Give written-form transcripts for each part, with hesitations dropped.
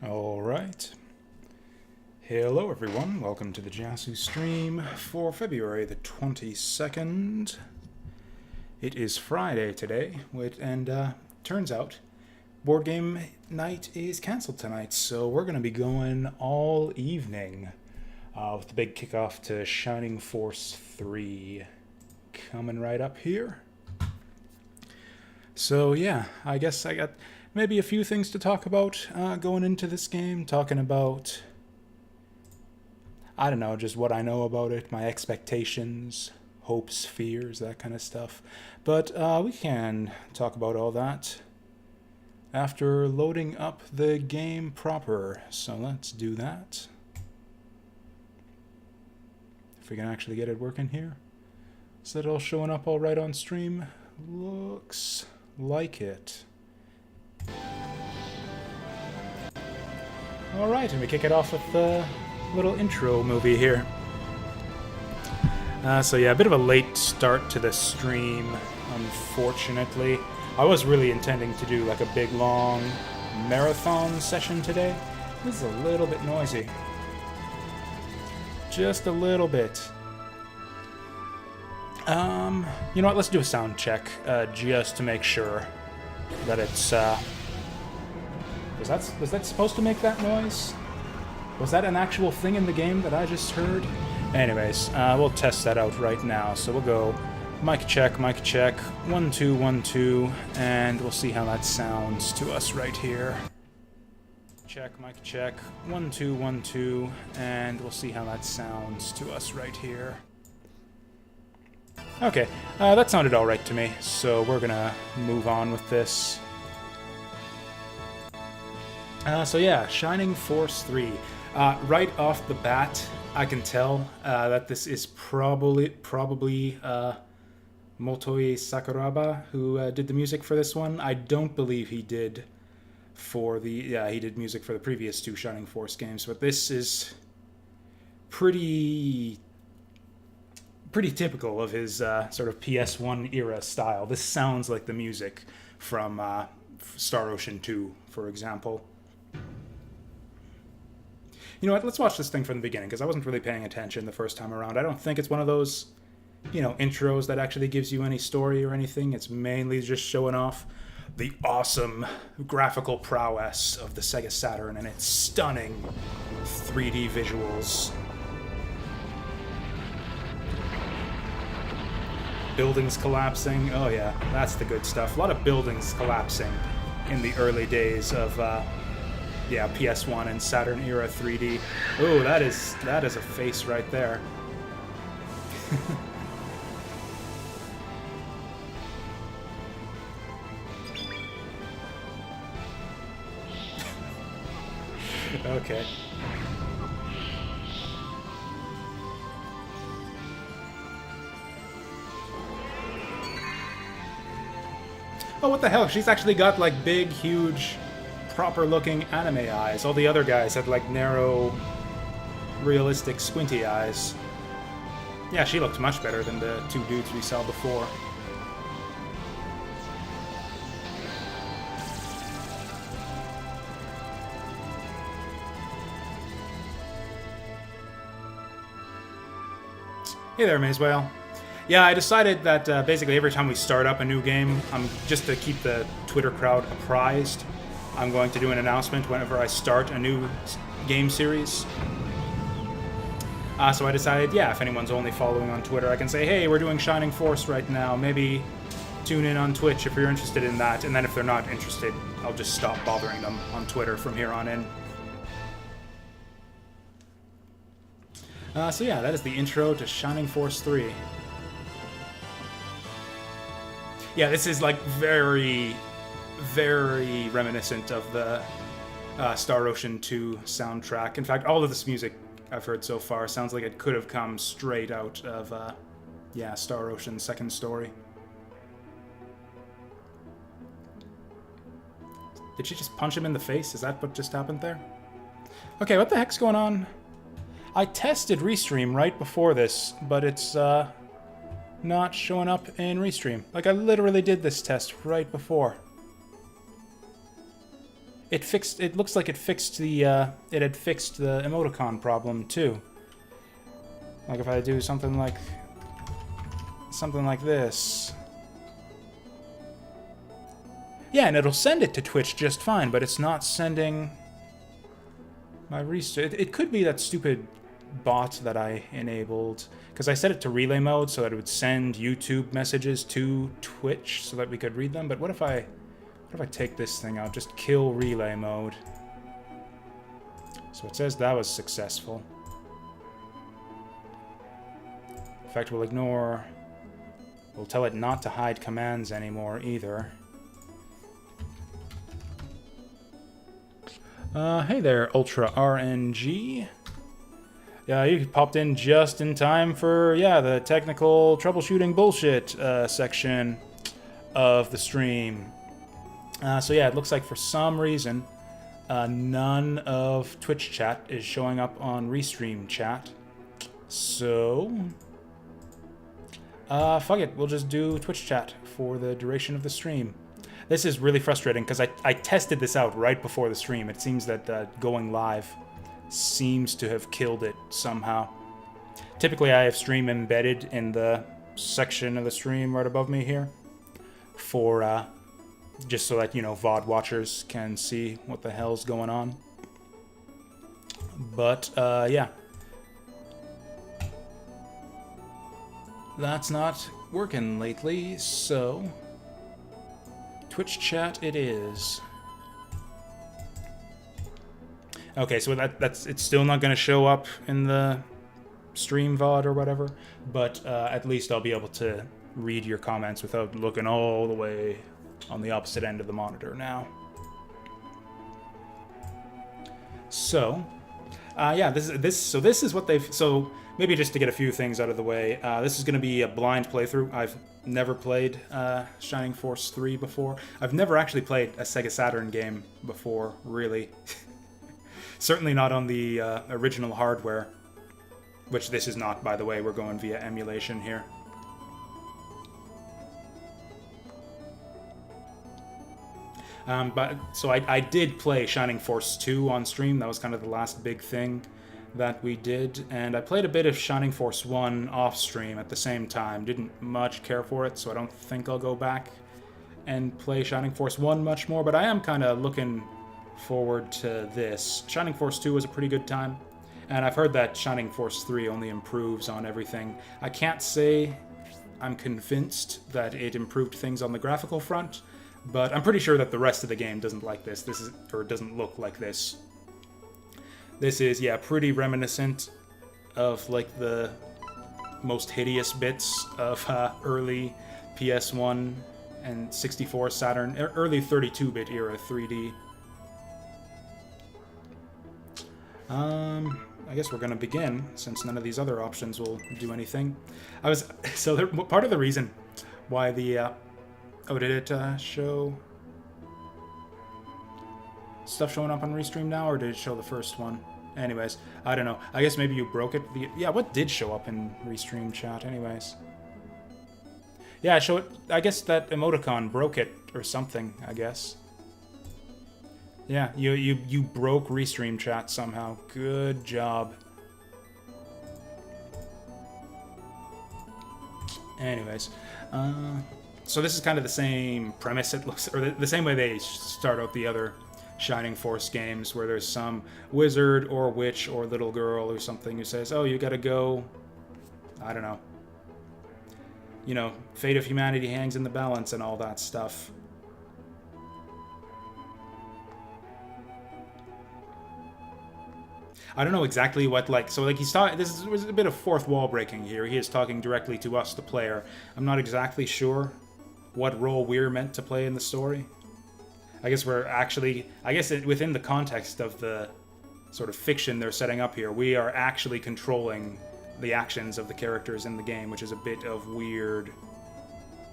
Alright. Hello everyone, welcome to the Jasu stream for February the 22nd. It is Friday today, and turns out board game night is cancelled tonight, so we're going to be going all evening with the big kickoff to Shining Force 3 coming right up here. So yeah, I guess I got maybe a few things to talk about going into this game, talking about, I don't know, just what I know about it, my expectations, hopes, fears, that kind of stuff. But we can talk about all that after loading up the game proper. So let's do that. If we can actually get it working here. Is that all showing up all right on stream? Looks like it. Alright, and we kick it off with the little intro movie here. So yeah, a bit of a late start to the stream, unfortunately. I was really intending to do like a big long marathon session today. This is a little bit noisy. Just a little bit. You know what, let's do a sound check, just to make sure that it's, was that supposed to make that noise? Was that an actual thing in the game that I just heard? Anyways, we'll test that out right now. So we'll go mic check, 1 2 1 2, and we'll see how that sounds to us right here. Mic check, 1 2 1 2, and we'll see how that sounds to us right here. Okay, that sounded alright to me, so we're gonna move on with this. So yeah, Shining Force 3. Right off the bat, I can tell that this is probably Motoi Sakuraba who did the music for this one. I don't believe he did for he did music for the previous two Shining Force games, but this is pretty typical of his sort of PS1 era style. This sounds like the music from Star Ocean 2, for example. You know what, let's watch this thing from the beginning, because I wasn't really paying attention the first time around. I don't think it's one of those, you know, intros that actually gives you any story or anything. It's mainly just showing off the awesome graphical prowess of the Sega Saturn and its stunning 3D visuals. Buildings collapsing, oh yeah, that's the good stuff. A lot of buildings collapsing in the early days of yeah, PS1 and Saturn era 3D. Oh, that is a face right there. Okay. Oh, what the hell? She's actually got like big, huge, proper-looking anime eyes. All the other guys had like narrow, realistic, squinty eyes. Yeah, she looked much better than the two dudes we saw before. Hey there, Mazewell. Yeah, I decided that basically every time we start up a new game, just to keep the Twitter crowd apprised, I'm going to do an announcement whenever I start a new game series. So I decided, yeah, if anyone's only following on Twitter, I can say, hey, we're doing Shining Force right now. Maybe tune in on Twitch if you're interested in that. And then if they're not interested, I'll just stop bothering them on Twitter from here on in. So yeah, that is the intro to Shining Force 3. Yeah, this is like very reminiscent of the Star Ocean 2 soundtrack. In fact, all of this music I've heard so far sounds like it could have come straight out of, yeah, Star Ocean's second story. Did she just punch him in the face? Is that what just happened there? Okay, what the heck's going on? I tested Restream right before this, but it's not showing up in Restream. Like, I literally did this test right before. It looks like it fixed the, it had fixed the emoticon problem, too. Like if I do something like this. Yeah, and it'll send it to Twitch just fine, but it's not sending my restart. It could be that stupid bot that I enabled, because I set it to relay mode so that it would send YouTube messages to Twitch so that we could read them. But what if I take this thing out? Just kill relay mode. So it says that was successful. In fact, we'll ignore... We'll tell it not to hide commands anymore, either. Hey there, Ultra RNG. Yeah, you popped in just in time for, yeah, the technical troubleshooting bullshit section of the stream. So yeah, it looks like for some reason, none of Twitch chat is showing up on Restream chat. So... fuck it, we'll just do Twitch chat for the duration of the stream. This is really frustrating because I tested this out right before the stream. It seems that going live seems to have killed it somehow. Typically I have stream embedded in the section of the stream right above me here for just so that, you know, VOD watchers can see what the hell's going on. But yeah. That's not working lately, so Twitch chat it is. Okay, so it's still not going to show up in the stream VOD or whatever, but at least I'll be able to read your comments without looking all the way on the opposite end of the monitor now. So, yeah, this is what they've... So, maybe just to get a few things out of the way, this is going to be a blind playthrough. I've never played Shining Force 3 before. I've never actually played a Sega Saturn game before, really. Certainly not on the original hardware, which this is not, by the way. We're going via emulation here. So I did play Shining Force 2 on stream. That was kind of the last big thing that we did, and I played a bit of Shining Force 1 off stream at the same time. Didn't much care for it, so I don't think I'll go back and play Shining Force 1 much more, but I am kind of looking forward to this. Shining Force 2 was a pretty good time, and I've heard that Shining Force 3 only improves on everything. I can't say I'm convinced that it improved things on the graphical front, but I'm pretty sure that the rest of the game doesn't like this. Doesn't look like this. This is, yeah, pretty reminiscent of, like, the most hideous bits of early PS1 and 64 Saturn, early 32-bit era 3D. I guess we're gonna begin, since none of these other options will do anything. Part of the reason why the, oh, did it show stuff showing up on Restream now, or did it show the first one? Anyways, I don't know. I guess maybe you broke it. Yeah, what did show up in Restream chat, anyways? Yeah, I guess that emoticon broke it, or something, I guess. Yeah, you broke Restream chat somehow. Good job. Anyways, so this is kind of the same premise, it looks, or the same way they start out the other Shining Force games, where there's some wizard or witch or little girl or something who says, oh, you gotta go, I don't know, you know, fate of humanity hangs in the balance and all that stuff. I don't know exactly what, like, so, like, this was a bit of fourth wall breaking here. He is talking directly to us, the player. I'm not exactly sure what role we're meant to play in the story. I guess we're actually, within the context of the sort of fiction they're setting up here, we are actually controlling the actions of the characters in the game, which is a bit of weird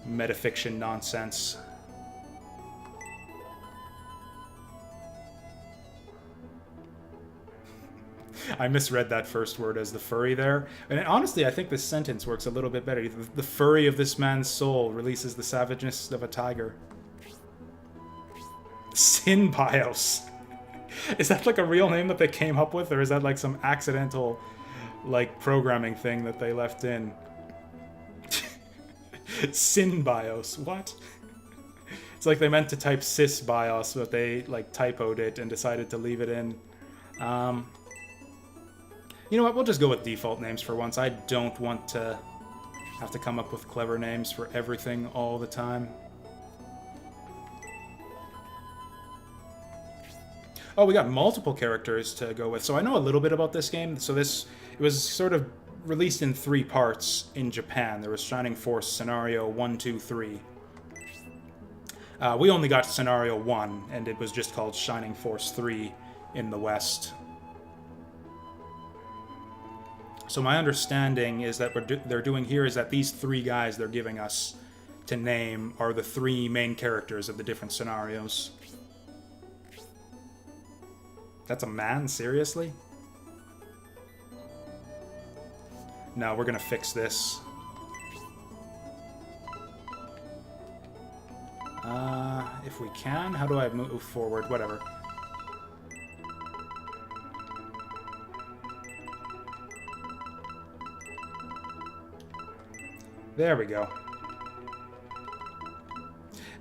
metafiction nonsense. I misread that first word as the furry there. And honestly, I think this sentence works a little bit better. The furry of this man's soul releases the savageness of a tiger. Sin BIOS. Is that like a real name that they came up with, or is that like some accidental, like, programming thing that they left in? Sin BIOS. What? It's like they meant to type Sys BIOS, but they, like, typoed it and decided to leave it in. You know what? We'll just go with default names for once. I don't want to have to come up with clever names for everything all the time. Oh, we got multiple characters to go with. So I know a little bit about this game. So it was sort of released in 3 parts in Japan. There was Shining Force Scenario 1, 2, 3. We only got Scenario 1, and it was just called Shining Force 3 in the West. So my understanding is that what they're doing here is that these 3 guys they're giving us to name are the 3 main characters of the different scenarios. That's a man? Seriously? No, we're gonna fix this. If we can, how do I move forward? Whatever. There we go.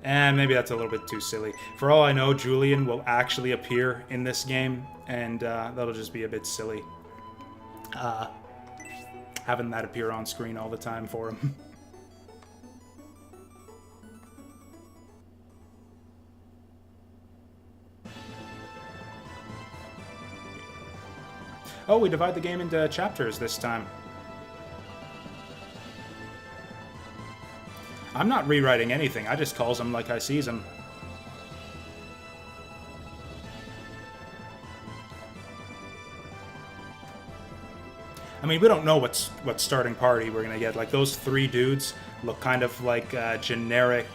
And maybe that's a little bit too silly. For all I know, Julian will actually appear in this game, and that'll just be a bit silly. Having that appear on screen all the time for him. Oh, we divide the game into chapters this time. I'm not rewriting anything, I just calls them like I sees them. I mean, we don't know what starting party we're gonna get. Like, those 3 dudes look kind of like generic,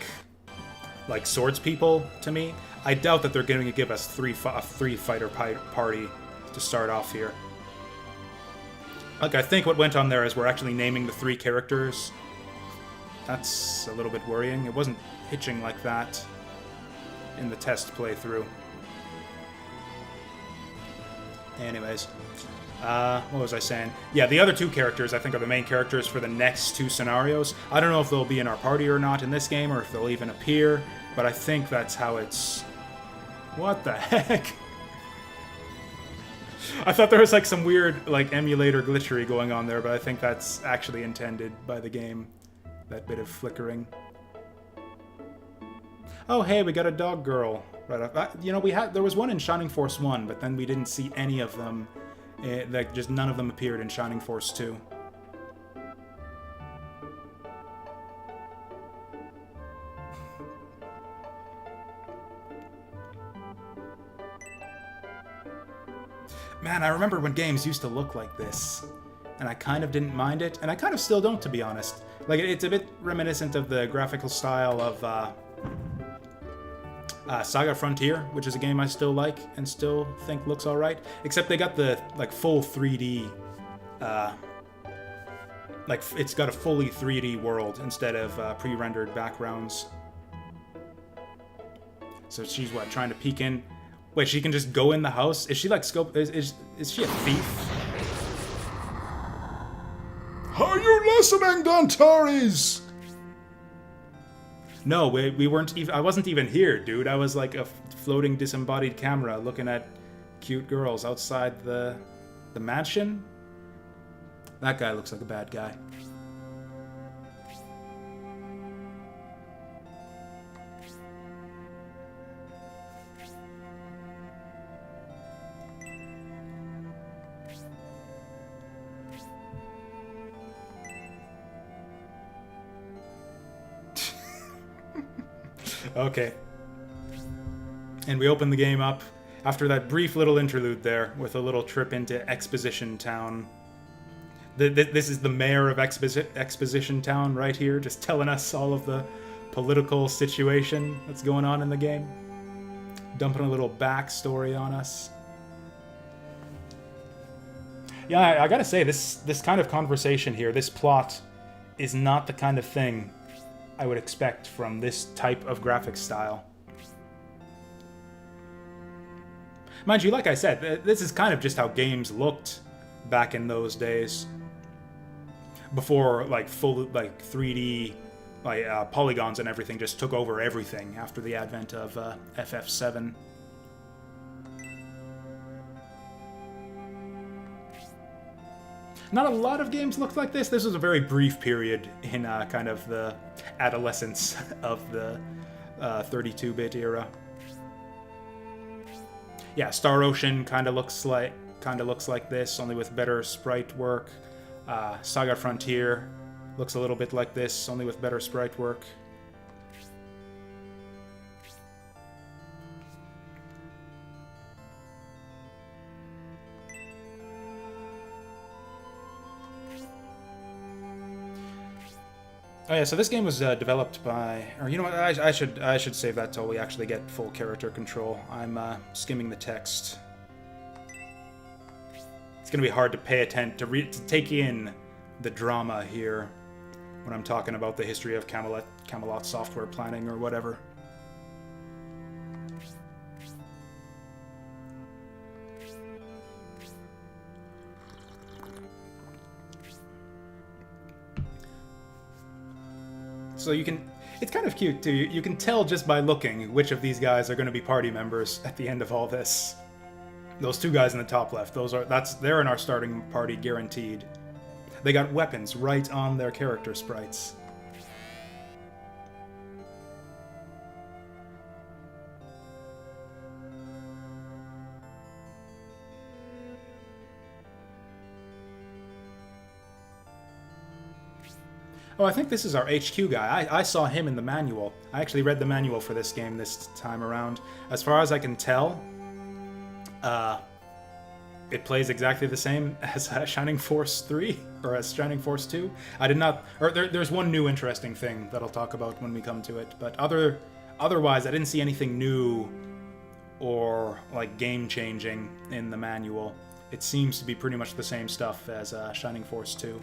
like, swords people to me. I doubt that they're going to give us a 3-fighter party to start off here. Like, I think what went on there is we're actually naming the 3 characters. That's a little bit worrying. It wasn't hitching like that in the test playthrough. Anyways, what was I saying? Yeah, the other 2 characters I think are the main characters for the next 2 scenarios. I don't know if they'll be in our party or not in this game, or if they'll even appear, but I think that's how it's... What the heck? I thought there was like some weird like emulator glitchery going on there, but I think that's actually intended by the game. That bit of flickering. Oh, hey, we got a dog girl. Right off. You know, there was one in Shining Force 1, but then we didn't see any of them. Like, just none of them appeared in Shining Force 2. Man, I remember when games used to look like this, and I kind of didn't mind it, and I kind of still don't, to be honest. Like, it's a bit reminiscent of the graphical style of Saga Frontier, which is a game I still like and still think looks alright. Except they got the, like, full 3D, like, it's got a fully 3D world instead of pre-rendered backgrounds. So she's, what, trying to peek in? Wait, she can just go in the house? Is she, like, is she a thief? Are you listening, Dantares? No, we weren't even... I wasn't even here, dude. I was like a floating disembodied camera looking at cute girls outside the mansion. That guy looks like a bad guy. Okay. And we open the game up after that brief little interlude there with a little trip into Exposition Town. This is the mayor of Exposition Town right here, just telling us all of the political situation that's going on in the game. Dumping a little backstory on us. Yeah, I gotta say, this kind of conversation here, this plot, is not the kind of thing I would expect from this type of graphic style. Mind you, like I said, this is kind of just how games looked back in those days. Before, like, full, like, 3D, like, polygons and everything just took over everything after the advent of FF7. Not a lot of games looked like this. This was a very brief period in kind of the adolescence of the 32-bit era. Yeah, Star Ocean kind of looks like this, only with better sprite work. Saga Frontier looks a little bit like this, only with better sprite work. Oh yeah, so this game was developed by, or you know what? I should save that till we actually get full character control. I'm skimming the text. It's gonna be hard to pay attention to take in the drama here when I'm talking about the history of Camelot software planning or whatever. So you can, it's kind of cute too. You can tell just by looking which of these guys are going to be party members at the end of all this. Those two guys in the top left, they're in our starting party guaranteed. They got weapons right on their character sprites. Oh, I think this is our HQ guy. I saw him in the manual. I actually read the manual for this game this time around. As far as I can tell, it plays exactly the same as Shining Force 3, or as Shining Force 2. I did not... Or there's one new interesting thing that I'll talk about when we come to it, but otherwise, I didn't see anything new or, like, game-changing in the manual. It seems to be pretty much the same stuff as Shining Force 2.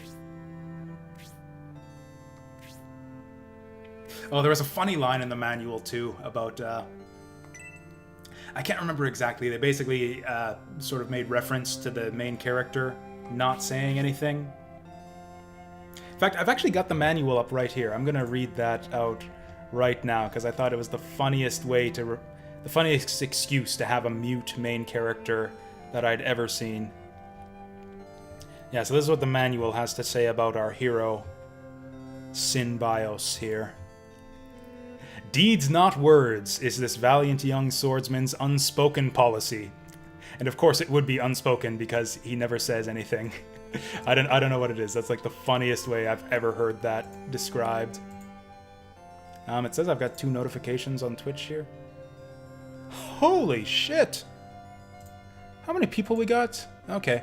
Oh, there was a funny line in the manual, too, about... I can't remember exactly. They basically sort of made reference to the main character not saying anything. In fact, I've actually got the manual up right here. I'm going to read that out right now, because I thought it was the funniest way to... the funniest excuse to have a mute main character that I'd ever seen. Yeah, so this is what the manual has to say about our hero, Synbios here. Deeds not words is this valiant young swordsman's unspoken policy. And of course it would be unspoken because he never says anything. I don't know what it is. That's like the funniest way I've ever heard that described. It says I've got 2 notifications on Twitch here. Holy shit! How many people we got? Okay.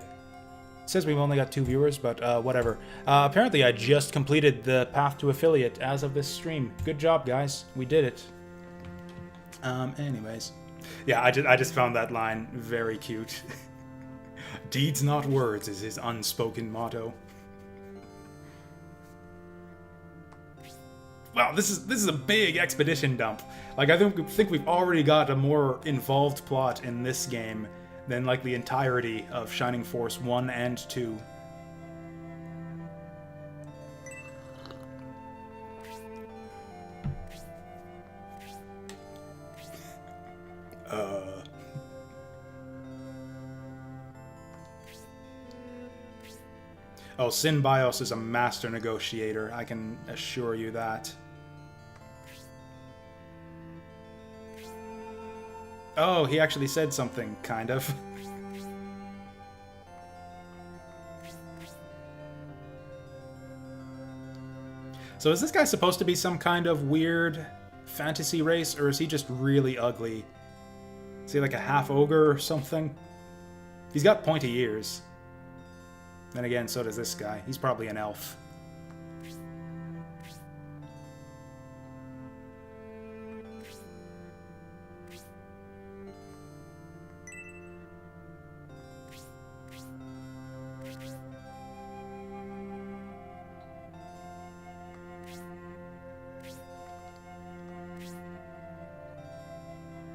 It says we've only got 2 viewers, but whatever. Apparently I just completed the path to affiliate as of this stream. Good job, guys. We did it. Anyways. Yeah, I just found that line very cute. Deeds not words is his unspoken motto. Wow, this is a big expedition dump. Like, I think we've already got a more involved plot in this game than, like, the entirety of Shining Force 1 and 2. Oh, Synbios is a master negotiator, I can assure you that. Oh, he actually said something, kind of. So is this guy supposed to be some kind of weird fantasy race, or is he just really ugly? Is he like a half-ogre or something? He's got pointy ears. Then again, so does this guy. He's probably an elf.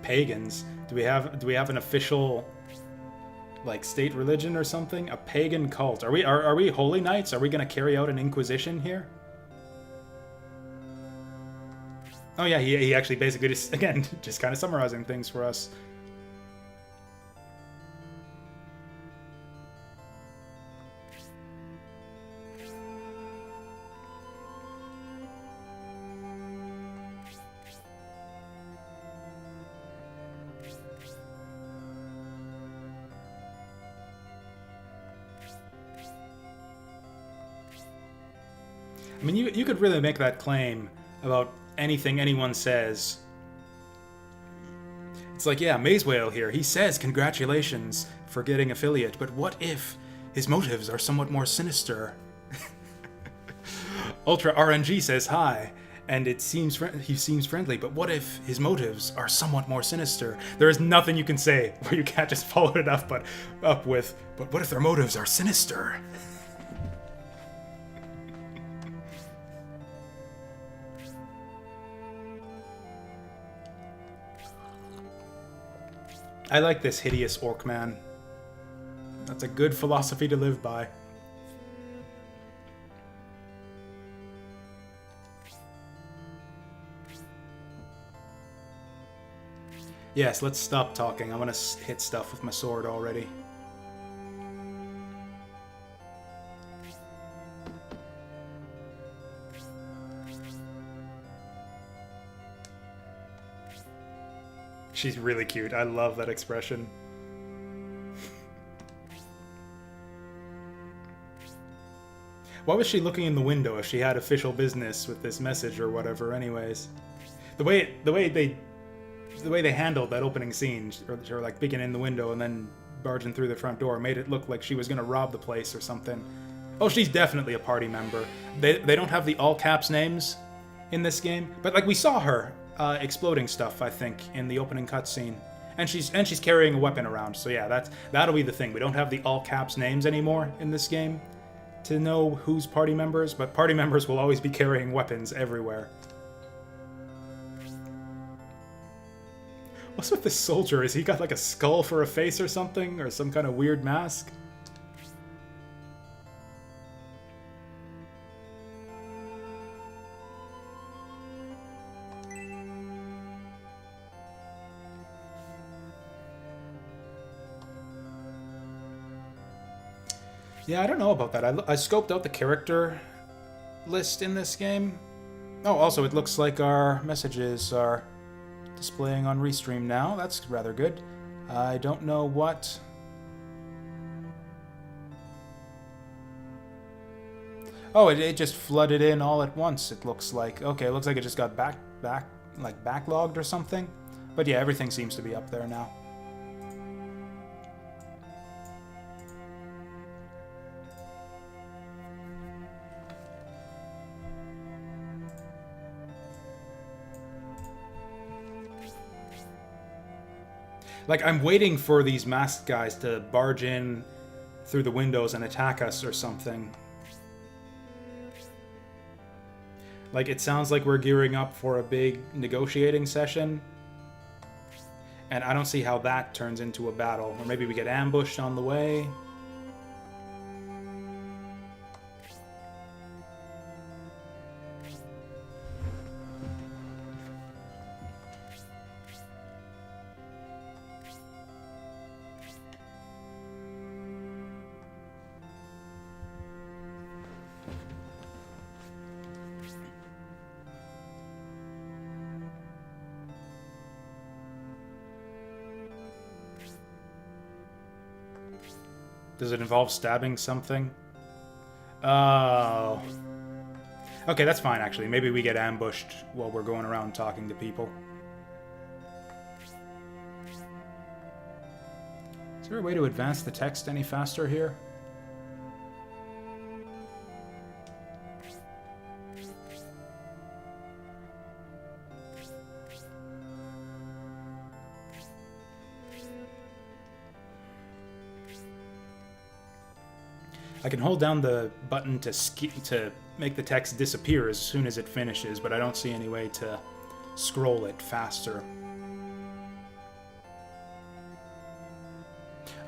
Pagans? Do we have an official, like, state religion or something? A pagan cult. Are we holy knights? Are we gonna carry out an inquisition here? Oh yeah, he actually basically just, again, just kind of summarizing things for us. I mean, you could really make that claim about anything anyone says. It's like, yeah, Mazewale here, he says congratulations for getting affiliate, but what if his motives are somewhat more sinister? Ultra RNG says hi, and he seems friendly, but what if his motives are somewhat more sinister? There is nothing you can say where you can't just follow it up with, but what if their motives are sinister? I like this hideous orc man. That's a good philosophy to live by. Yes, let's stop talking. I want to hit stuff with my sword already. She's really cute. I love that expression. Why was she looking in the window if she had official business with this message or whatever anyways? The way they handled that opening scene, or like peeking in the window and then barging through the front door, made it look like she was gonna rob the place or something. Oh, she's definitely a party member. They don't have the all caps names in this game, but like we saw her exploding stuff, I think, in the opening cutscene, and she's carrying a weapon around. So yeah, that'll be the thing. We don't have the all caps names anymore in this game to know who's party members, but party members will always be carrying weapons everywhere. What's with this soldier? Is he got like a skull for a face or something, or some kind of weird mask? Yeah, I don't know about that. I scoped out the character list in this game. Oh, also, it looks like our messages are displaying on Restream now. That's rather good. I don't know what... Oh, it just flooded in all at once, it looks like. Okay, it looks like it just got backlogged or something. But yeah, everything seems to be up there now. Like, I'm waiting for these masked guys to barge in through the windows and attack us or something. Like, it sounds like we're gearing up for a big negotiating session. And I don't see how that turns into a battle. Or maybe we get ambushed on the way. Does it involve stabbing something? Oh. Okay, that's fine, actually. Maybe we get ambushed while we're going around talking to people. Is there a way to advance the text any faster here? I can hold down the button to make the text disappear as soon as it finishes, but I don't see any way to scroll it faster.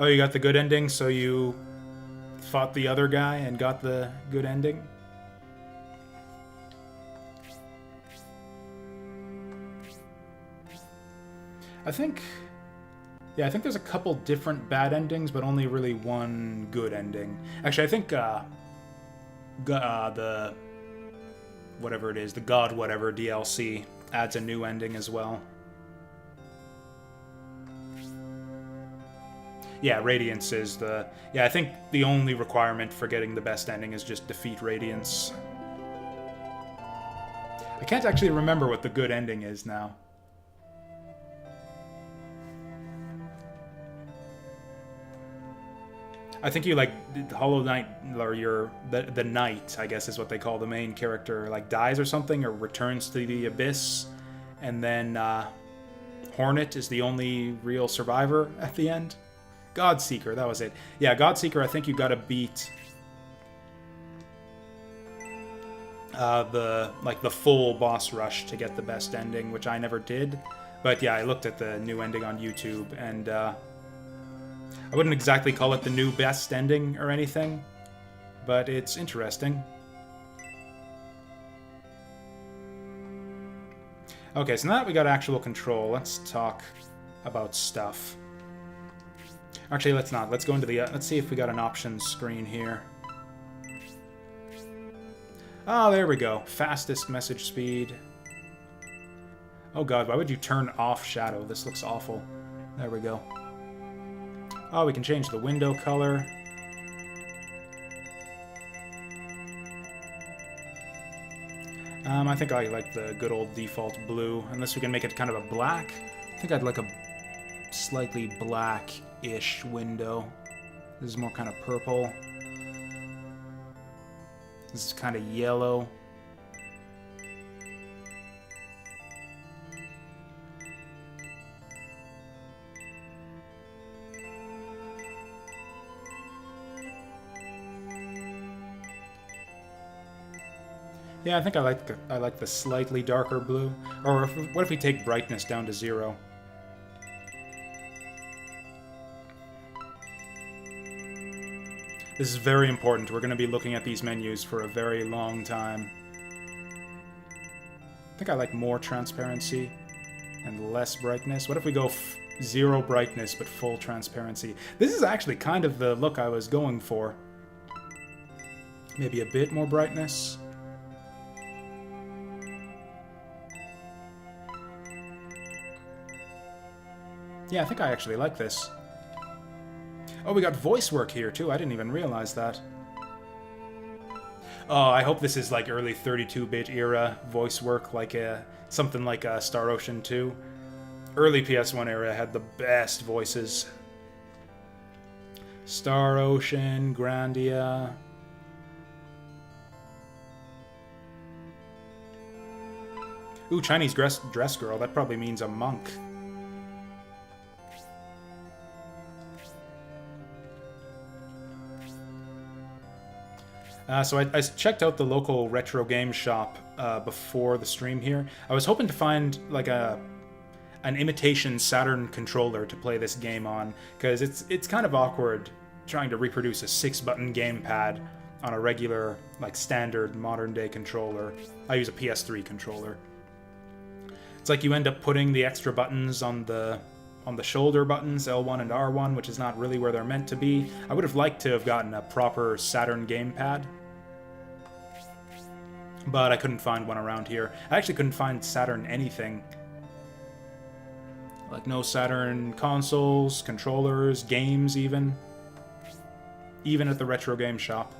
Oh, you got the good ending, so you fought the other guy and got the good ending? I think... Yeah, I think there's a couple different bad endings, but only really one good ending. Actually, I think the... whatever it is, the God Whatever DLC adds a new ending as well. Yeah, Radiance is the... Yeah, I think the only requirement for getting the best ending is just defeat Radiance. I can't actually remember what the good ending is now. I think you, like, Hollow Knight, or the Knight, I guess is what they call the main character, like, dies or something, or returns to the Abyss, and then Hornet is the only real survivor at the end. Godseeker, that was it. Yeah, Godseeker, I think you gotta beat the full boss rush to get the best ending, which I never did. But yeah, I looked at the new ending on YouTube, and I wouldn't exactly call it the new best ending or anything, but it's interesting. Okay, so now that we got actual control, let's talk about stuff. Actually, let's not. Let's go into the... let's see if we got an options screen here. Oh, there we go. Fastest message speed. Oh god, why would you turn off shadow? This looks awful. There we go. Oh, we can change the window color. I think I like the good old default blue, unless we can make it kind of a black. I think I'd like a slightly black-ish window. This is more kind of purple. This is kind of yellow. Yeah, I think I like the slightly darker blue. Or what if we take brightness down to 0? This is very important. We're going to be looking at these menus for a very long time. I think I like more transparency and less brightness. What if we go 0 brightness but full transparency? This is actually kind of the look I was going for. Maybe a bit more brightness. Yeah, I think I actually like this. Oh, we got voice work here, too. I didn't even realize that. Oh, I hope this is like early 32-bit era voice work, like something like Star Ocean 2. Early PS1 era had the best voices. Star Ocean, Grandia. Ooh, Chinese dress girl. That probably means a monk. So I checked out the local retro game shop before the stream here. I was hoping to find like an imitation Saturn controller to play this game on, because it's kind of awkward trying to reproduce a 6-button gamepad on a regular, like, standard modern-day controller. I use a PS3 controller. It's like you end up putting the extra buttons on the shoulder buttons, L1 and R1, which is not really where they're meant to be. I would have liked to have gotten a proper Saturn gamepad, but I couldn't find one around here. I actually couldn't find Saturn anything. Like, no Saturn consoles, controllers, games even. Even at the retro game shop.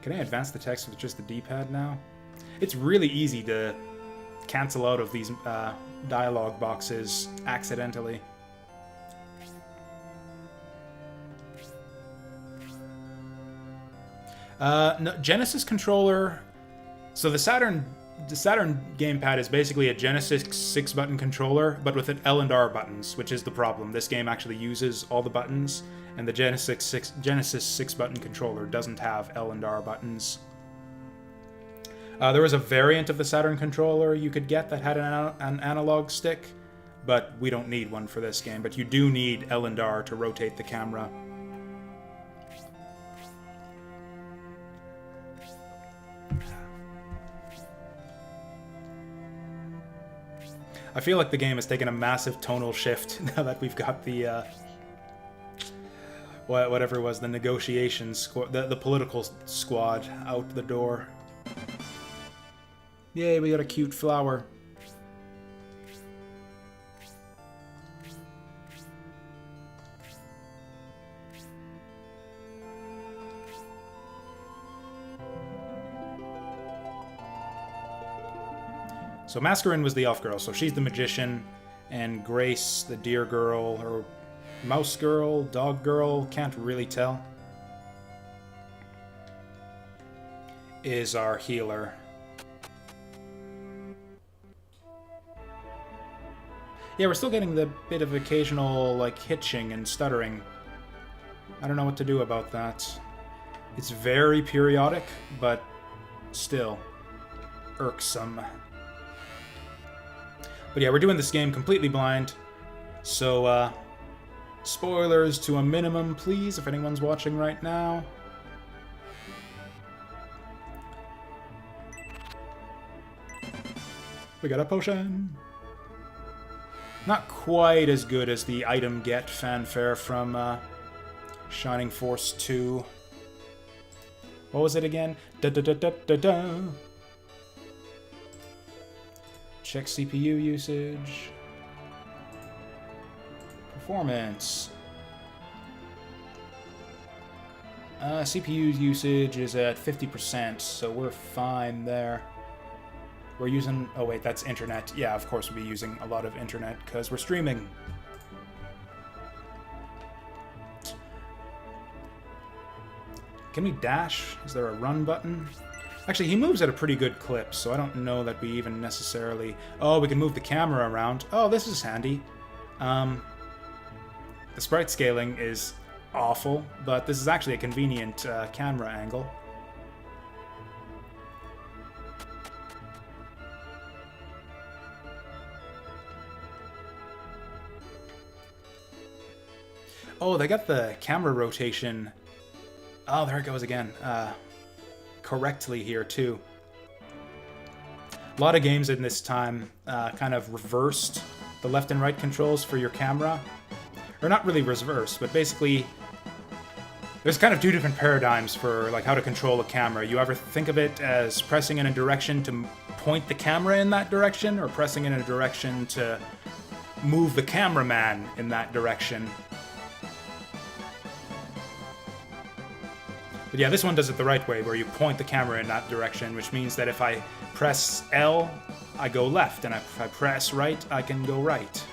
Can I advance the text with just the D-pad now? It's really easy to cancel out of these dialogue boxes accidentally. No, Genesis controller. So the Saturn gamepad is basically a Genesis 6-button controller, but with an L and R buttons, which is the problem. This game actually uses all the buttons, and the Genesis 6-button controller doesn't have L and R buttons. There was a variant of the Saturn controller you could get that had an analog stick, but we don't need one for this game. But you do need L and R to rotate the camera. I feel like the game has taken a massive tonal shift now that we've got the whatever it was, the negotiation squad, the political squad out the door. Yay, we got a cute flower. So Mascarin was the elf girl, so she's the magician, and Grace, the deer girl, or mouse girl, dog girl, can't really tell, is our healer. Yeah, we're still getting the bit of occasional, like, hitching and stuttering. I don't know what to do about that. It's very periodic, but still irksome. But yeah, we're doing this game completely blind, so spoilers to a minimum, please, if anyone's watching right now. We got a potion. Not quite as good as the item get fanfare from Shining Force 2. What was it again? Da-da-da-da-da-da. Check CPU usage. Performance. CPU usage is at 50%, so we're fine there. We're using... Oh wait, that's internet. Yeah, of course we'll be using a lot of internet, because we're streaming. Can we dash? Is there a run button? Actually, he moves at a pretty good clip, so I don't know that we even necessarily... Oh, we can move the camera around. Oh, this is handy. The sprite scaling is awful, but this is actually a convenient camera angle. Oh, they got the camera rotation. Oh, there it goes again. Correctly here, too. A lot of games in this time kind of reversed the left and right controls for your camera. Or not really reversed, but basically there's kind of two different paradigms for like how to control a camera. You either think of it as pressing in a direction to point the camera in that direction, or pressing in a direction to move the cameraman in that direction. But yeah, this one does it the right way, where you point the camera in that direction, which means that if I press L, I go left, and if I press right, I can go right.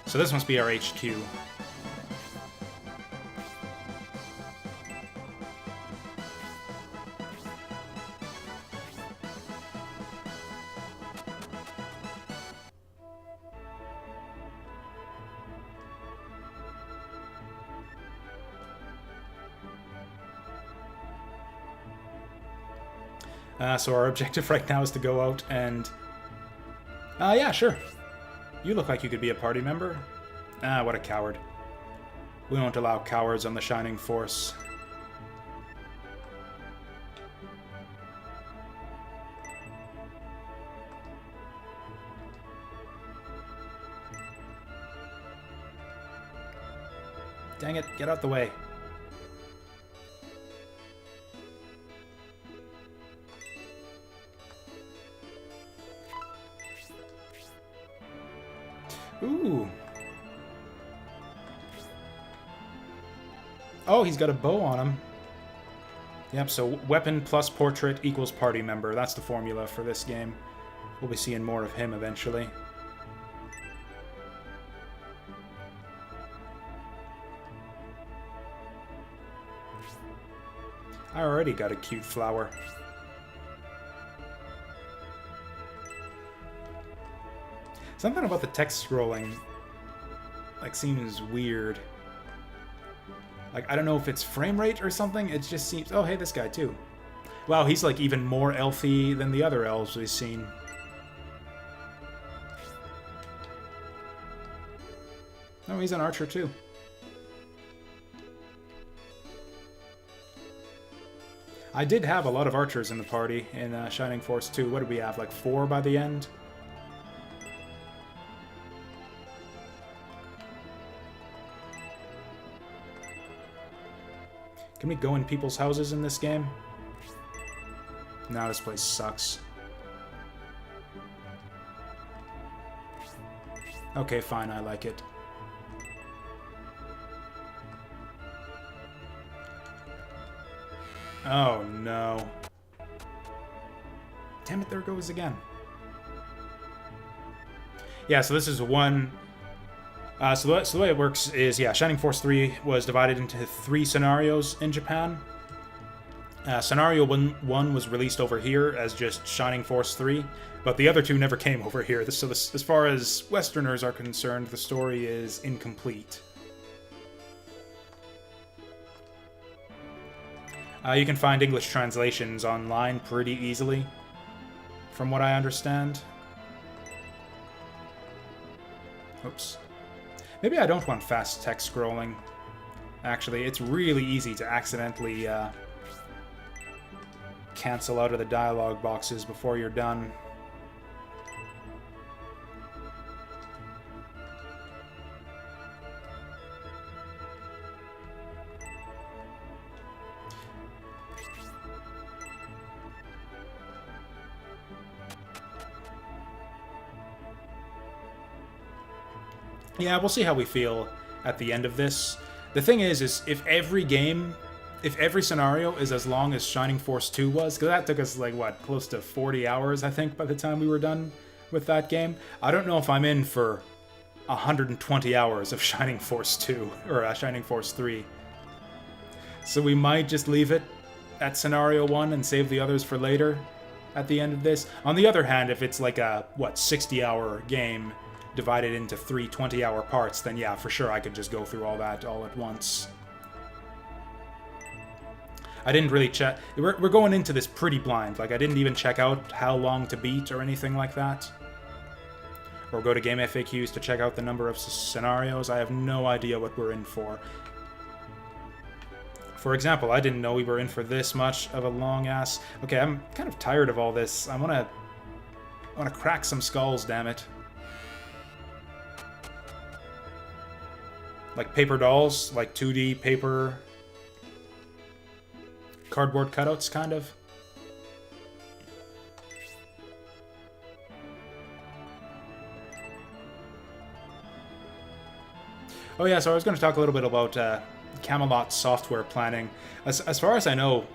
So this must be our HQ. So our objective right now is to go out and... yeah, sure. You look like you could be a party member. Ah, what a coward. We won't allow cowards on the Shining Force. Dang it, get out the way. Ooh. Oh, he's got a bow on him. Yep, so weapon plus portrait equals party member. That's the formula for this game. We'll be seeing more of him eventually. I already got a cute flower. Something about the text scrolling, like, seems weird. Like, I don't know if it's frame rate or something. It just seems... Oh, hey, this guy, too. Wow, he's, like, even more elfy than the other elves we've seen. Oh, he's an archer, too. I did have a lot of archers in the party in Shining Force 2. What did we have, like 4 by the end? Can we go in people's houses in this game? No, this place sucks. Okay, fine, I like it. Oh, no. Damn it, there it goes again. Yeah, so this is one... So the way it works is, yeah, Shining Force 3 was divided into 3 scenarios in Japan. Scenario 1 was released over here as just Shining Force 3, but the other 2 never came over here. So as far as Westerners are concerned, the story is incomplete. You can find English translations online pretty easily, from what I understand. Oops. Maybe I don't want fast text scrolling. Actually, it's really easy to accidentally cancel out of the dialogue boxes before you're done. Yeah, we'll see how we feel at the end of this. The thing is if every scenario is as long as Shining Force 2 was, because that took us, like, what, close to 40 hours, I think, by the time we were done with that game. I don't know if I'm in for 120 hours of Shining Force 2, or Shining Force 3. So we might just leave it at Scenario 1 and save the others for later at the end of this. On the other hand, if it's like a, what, 60-hour game divided into 3 20-hour parts, then yeah, for sure I could just go through all that all at once. I didn't really check... We're going into this pretty blind. Like, I didn't even check out how long to beat or anything like that. Or go to Game FAQs to check out the number of scenarios. I have no idea what we're in for. For example, I didn't know we were in for this much of a long-ass... Okay, I'm kind of tired of all this. I want to crack some skulls, damn it. Like paper dolls, like 2D paper cardboard cutouts, kind of. Oh yeah, so I was going to talk a little bit about Camelot software planning. As far as I know,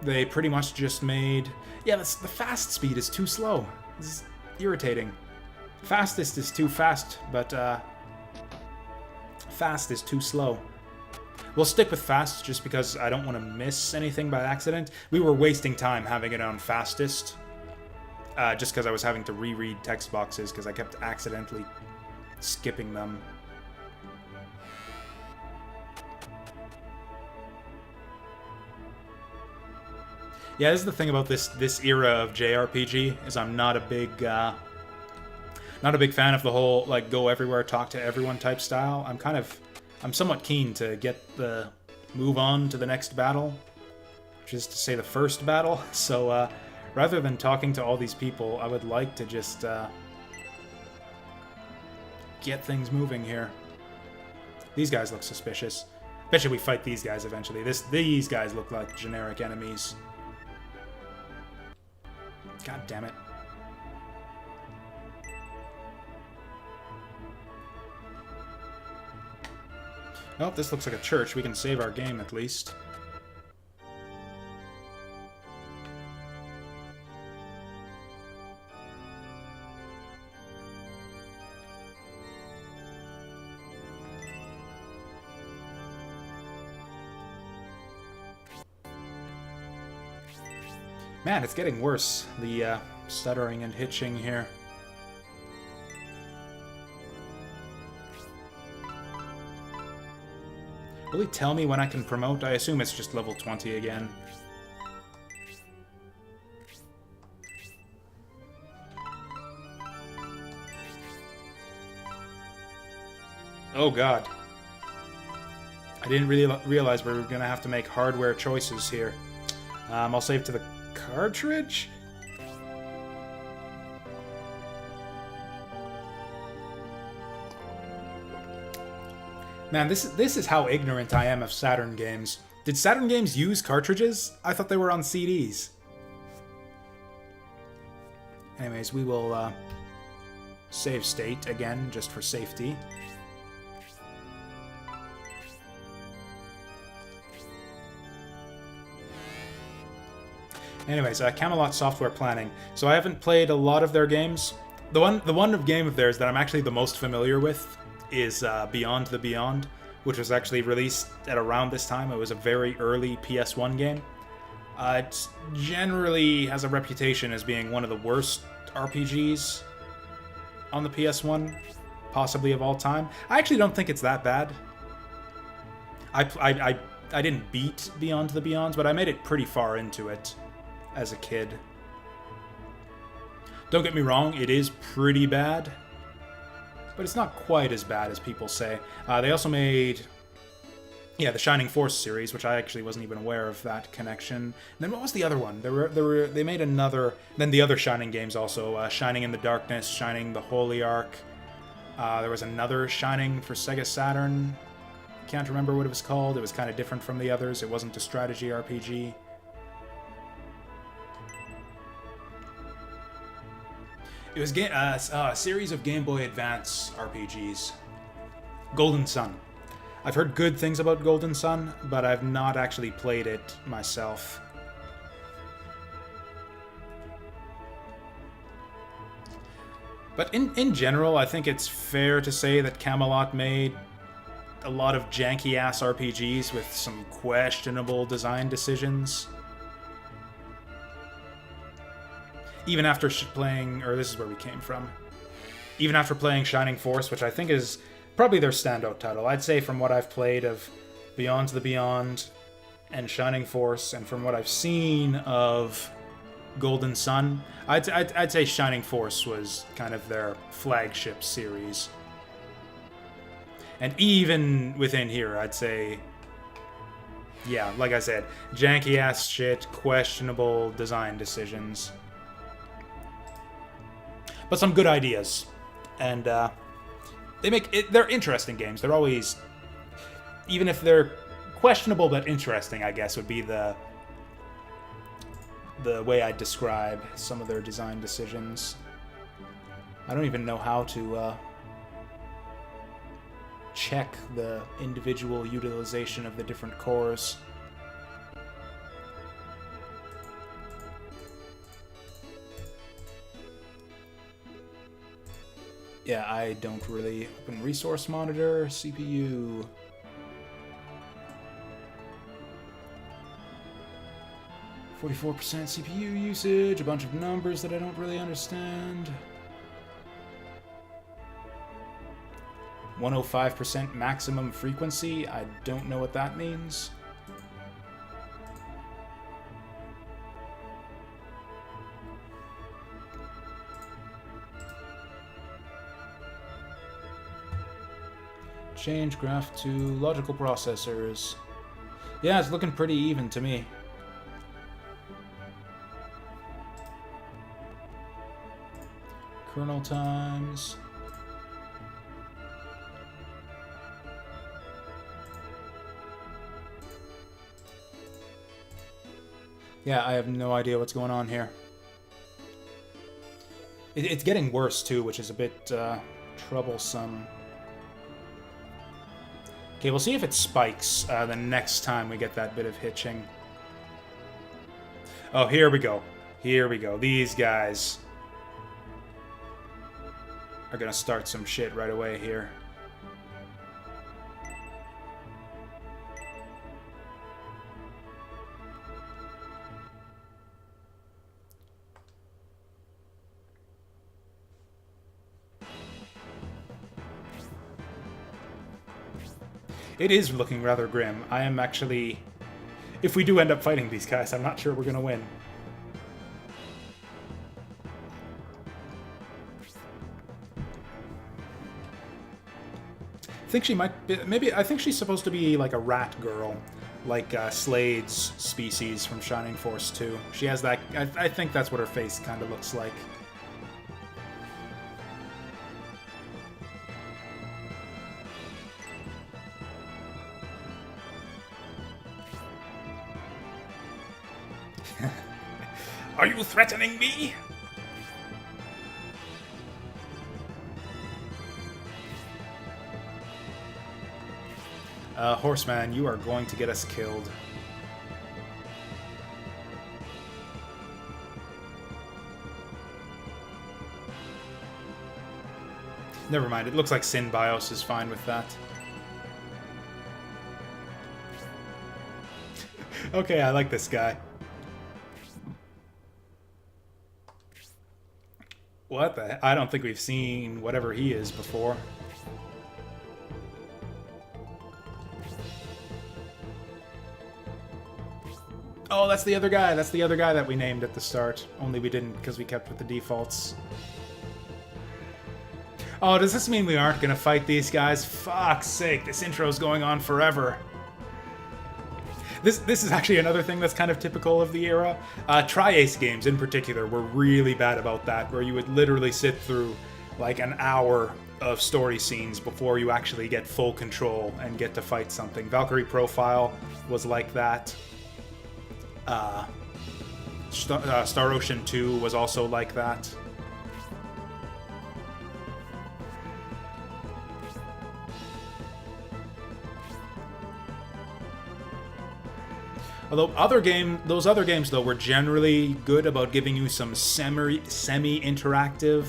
they pretty much just made... Yeah, the fast speed is too slow. This is irritating. Fastest is too fast, but... fast is too slow. We'll stick with fast just because I don't want to miss anything by accident. We were wasting time having it on fastest. Just because I was having to reread text boxes because I kept accidentally skipping them. Yeah, this is the thing about this era of JRPG, is I'm not a big fan of the whole, like, go everywhere, talk to everyone type style. I'm somewhat keen to move on to the next battle, which is to say the first battle. So, rather than talking to all these people, I would like to just, get things moving here. These guys look suspicious. Bet you we fight these guys eventually. These guys look like generic enemies. God damn it. Oh, this looks like a church. We can save our game, at least. Man, it's getting worse, the stuttering and hitching here. Will he tell me when I can promote? I assume it's just level 20 again. Oh god. I didn't really realize we were going to have to make hardware choices here. I'll save to the cartridge? Man, this is how ignorant I am of Saturn games. Did Saturn games use cartridges? I thought they were on CDs. Anyways, we will save state again, just for safety. Anyways, Camelot Software Planning. So I haven't played a lot of their games. The one game of theirs that I'm actually the most familiar with is Beyond the Beyond, which was actually released at around this time. It was a very early PS1 game. It generally has a reputation as being one of the worst RPGs on the PS1, possibly of all time. I actually don't think it's that bad. I didn't beat Beyond the Beyond, but I made it pretty far into it as a kid. Don't get me wrong, it is pretty bad, but it's not quite as bad as people say. They also made, the Shining Force series, which I actually wasn't even aware of that connection. And then what was the other one? They made another. Then the other Shining games also, Shining in the Darkness, Shining the Holy Ark. There was another Shining for Sega Saturn. Can't remember what it was called. It was kind of different from the others. It wasn't a strategy RPG. It was a series of Game Boy Advance RPGs. Golden Sun. I've heard good things about Golden Sun, but I've not actually played it myself. But in general, I think it's fair to say that Camelot made a lot of janky-ass RPGs with some questionable design decisions. Even after playing, or this is where we came from, even after playing Shining Force, which I think is probably their standout title. I'd say from what I've played of Beyond the Beyond and Shining Force, and from what I've seen of Golden Sun, I'd say Shining Force was kind of their flagship series. And even within here, I'd say, yeah, like I said, janky-ass shit, questionable design decisions. But some good ideas, and they're interesting games. They're always, even if they're questionable but interesting, I guess would be the way I'd describe some of their design decisions. I don't even know how to check the individual utilization of the different cores. Yeah, I don't really open resource monitor, CPU. .44% CPU usage, a bunch of numbers that I don't really understand. 105% maximum frequency, I don't know what that means. Change graph to logical processors. Yeah, it's looking pretty even to me. Kernel times. Yeah, I have no idea what's going on here. It's getting worse too, which is a bit troublesome. Okay, we'll see if it spikes the next time we get that bit of hitching. Oh, here we go. Here we go. These guys are gonna start some shit right away here. It is looking rather grim. I am actually... If we do end up fighting these guys, I'm not sure we're going to win. I think she might be... Maybe... I think she's supposed to be like a rat girl. Like Slade's species from Shining Force 2. She has that... I think that's what her face kind of looks like. Are you threatening me? Horseman, you are going to get us killed. Never mind, it looks like Synbios is fine with that. Okay, I like this guy. What the... I don't think we've seen whatever he is before. Oh, that's the other guy. That's the other guy that we named at the start. Only we didn't because we kept with the defaults. Oh, does this mean we aren't going to fight these guys? Fuck's sake, this intro's going on forever. This is actually another thing that's kind of typical of the era. Tri-Ace games in particular were really bad about that, where you would literally sit through like an hour of story scenes before you actually get full control and get to fight something. Valkyrie Profile was like that. Star Ocean 2 was also like that. Although those other games though were generally good about giving you some semi-interactive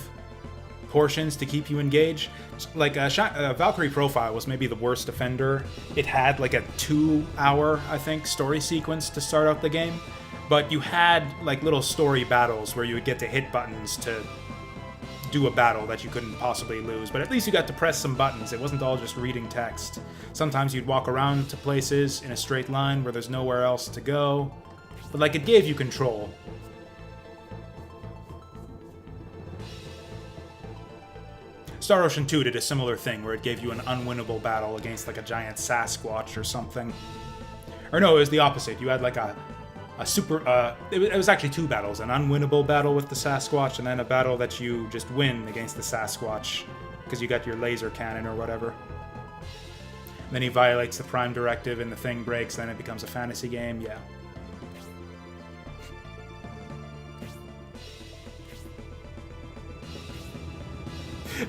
portions to keep you engaged. Like Valkyrie Profile was maybe the worst offender. It had like a 2-hour, I think, story sequence to start out the game, but you had like little story battles where you would get to hit buttons to do a battle that you couldn't possibly lose, but at least you got to press some buttons. It wasn't all just reading text. Sometimes you'd walk around to places in a straight line where there's nowhere else to go, but like it gave you control. Star Ocean 2 did a similar thing where it gave you an unwinnable battle against like a giant Sasquatch or something. Or no, it was the opposite. You had like a super... it was actually 2 battles. An unwinnable battle with the Sasquatch, and then a battle that you just win against the Sasquatch because you got your laser cannon or whatever. And then he violates the Prime Directive and the thing breaks, then it becomes a fantasy game. Yeah.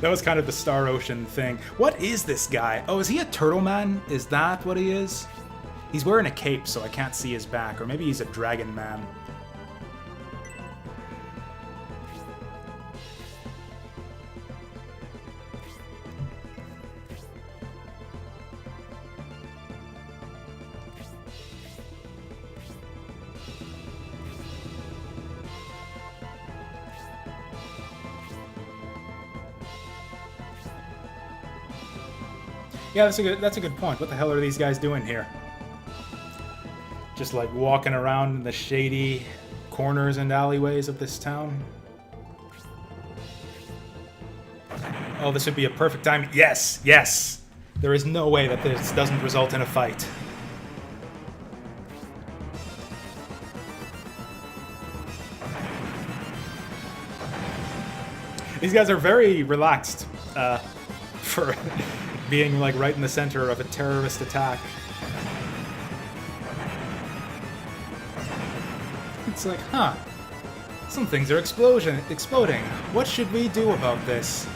That was kind of the Star Ocean thing. What is this guy? Oh, is he a turtle man? Is that what he is? He's wearing a cape, so I can't see his back. Or maybe he's a dragon man. Yeah, that's a good point. What the hell are these guys doing here? Just like walking around in the shady corners and alleyways of this town. Oh, this would be a perfect time. Yes, yes! There is no way that this doesn't result in a fight. These guys are very relaxed for being like right in the center of a terrorist attack. It's like, huh, some things are exploding. What should we do about this?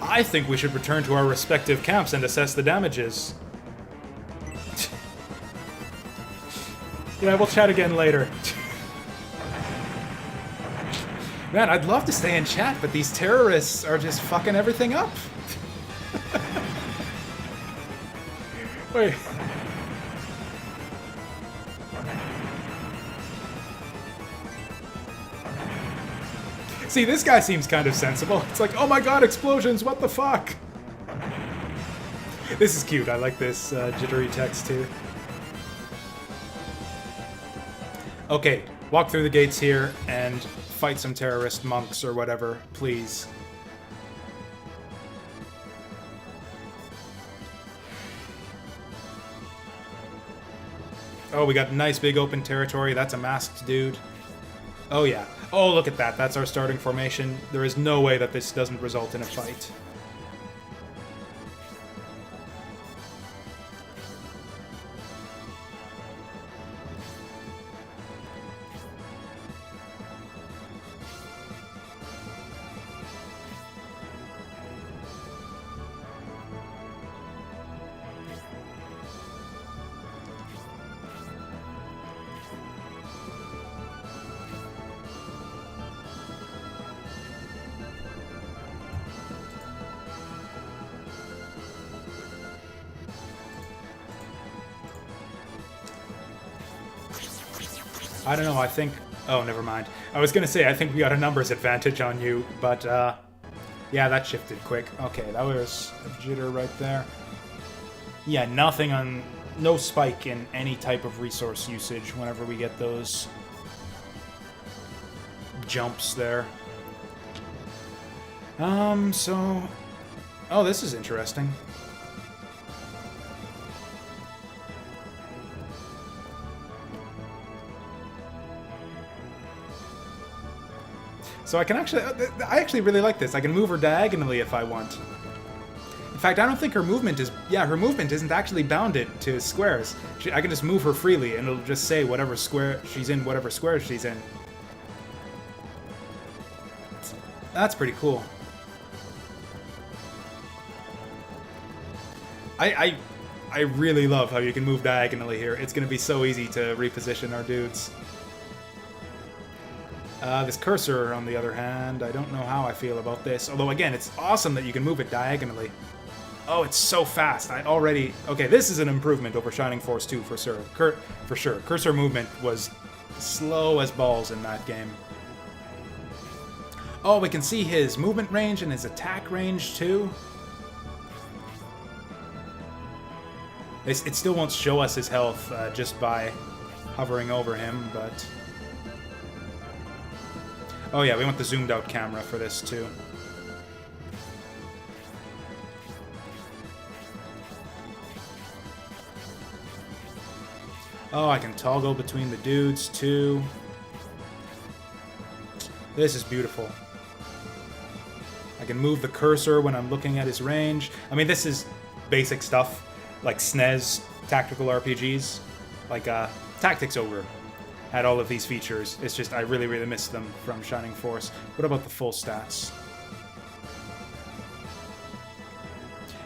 I think we should return to our respective camps and assess the damages. Yeah, we'll chat again later. Man, I'd love to stay in chat, but these terrorists are just fucking everything up. Wait. See, this guy seems kind of sensible. It's like, oh my god, explosions, what the fuck? This is cute. I like this jittery text too. Okay, walk through the gates here and fight some terrorist monks or whatever, please. Oh, we got nice big open territory. That's a masked dude. Oh yeah. Oh, look at that. That's our starting formation. There is no way that this doesn't result in a fight. I don't know, I think... Oh, never mind. I was gonna say, I think we got a numbers advantage on you, but, yeah, that shifted quick. Okay, that was a jitter right there. Yeah, nothing on... No spike in any type of resource usage whenever we get those jumps there. So... Oh, this is interesting. So I can actually... I actually really like this. I can move her diagonally if I want. In fact, I don't think her movement is... Yeah, her movement isn't actually bounded to squares. I can just move her freely, and it'll just say whatever square she's in, whatever square she's in. That's pretty cool. I really love how you can move diagonally here. It's going to be so easy to reposition our dudes. This cursor, on the other hand, I don't know how I feel about this. Although, again, it's awesome that you can move it diagonally. Oh, it's so fast. I already... Okay, this is an improvement over Shining Force 2 for sure. For sure. Cursor movement was slow as balls in that game. Oh, we can see his movement range and his attack range, too. It still won't show us his health just by hovering over him, but... Oh yeah, we want the zoomed out camera for this too. Oh, I can toggle between the dudes too. This is beautiful. I can move the cursor when I'm looking at his range. I mean, this is basic stuff, like SNES tactical RPGs, like Tactics Ogre had all of these features. It's just, I really, really miss them from Shining Force. What about the full stats?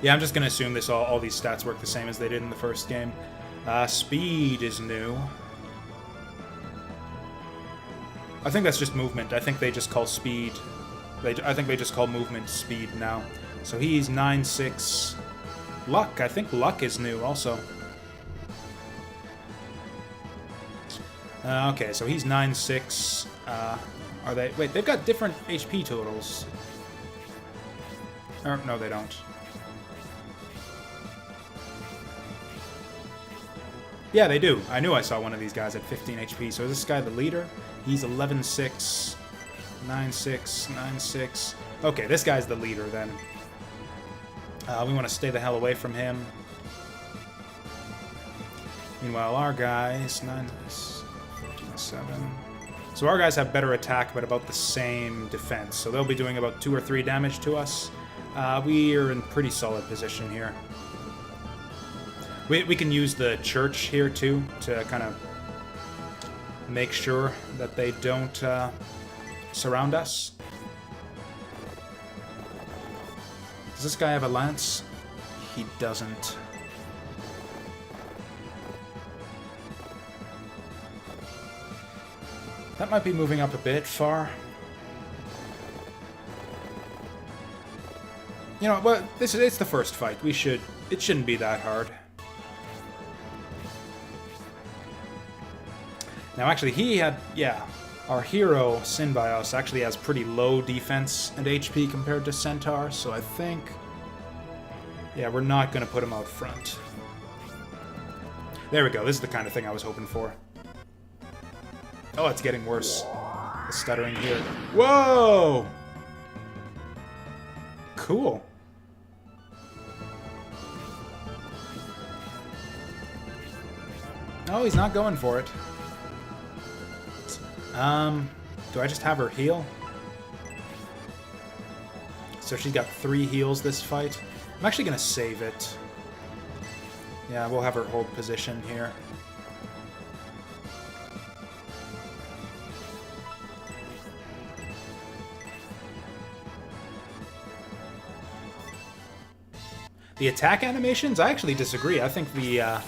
Yeah, I'm just gonna assume this all these stats work the same as they did in the first game. Speed is new. I think that's just movement. I think they just call speed. I think they just call movement speed now. So he's 9-6. Luck. I think luck is new also. Okay, so he's 9-6. Are they... Wait, they've got different HP totals. Or, no, they don't. Yeah, they do. I knew I saw one of these guys at 15 HP. So is this guy the leader? He's 11-6. 9-6. 9-6. Okay, this guy's the leader, then. We want to stay the hell away from him. Meanwhile, our guys... 7. So our guys have better attack, but about the same defense. So they'll be doing about 2 or 3 damage to us. We are in pretty solid position here. We can use the church here, too, to kind of make sure that they don't surround us. Does this guy have a lance? He doesn't. That might be moving up a bit far. You know, well, it's the first fight. It shouldn't be that hard. Now, actually, our hero, Synbios, actually has pretty low defense and HP compared to Centaur, so I think... Yeah, we're not going to put him out front. There we go. This is the kind of thing I was hoping for. Oh, it's getting worse. The stuttering here. Whoa! Cool. Oh, he's not going for it. Do I just have her heal? So she's got 3 heals this fight. I'm actually going to save it. Yeah, we'll have her hold position here. The attack animations? I actually disagree. I think the...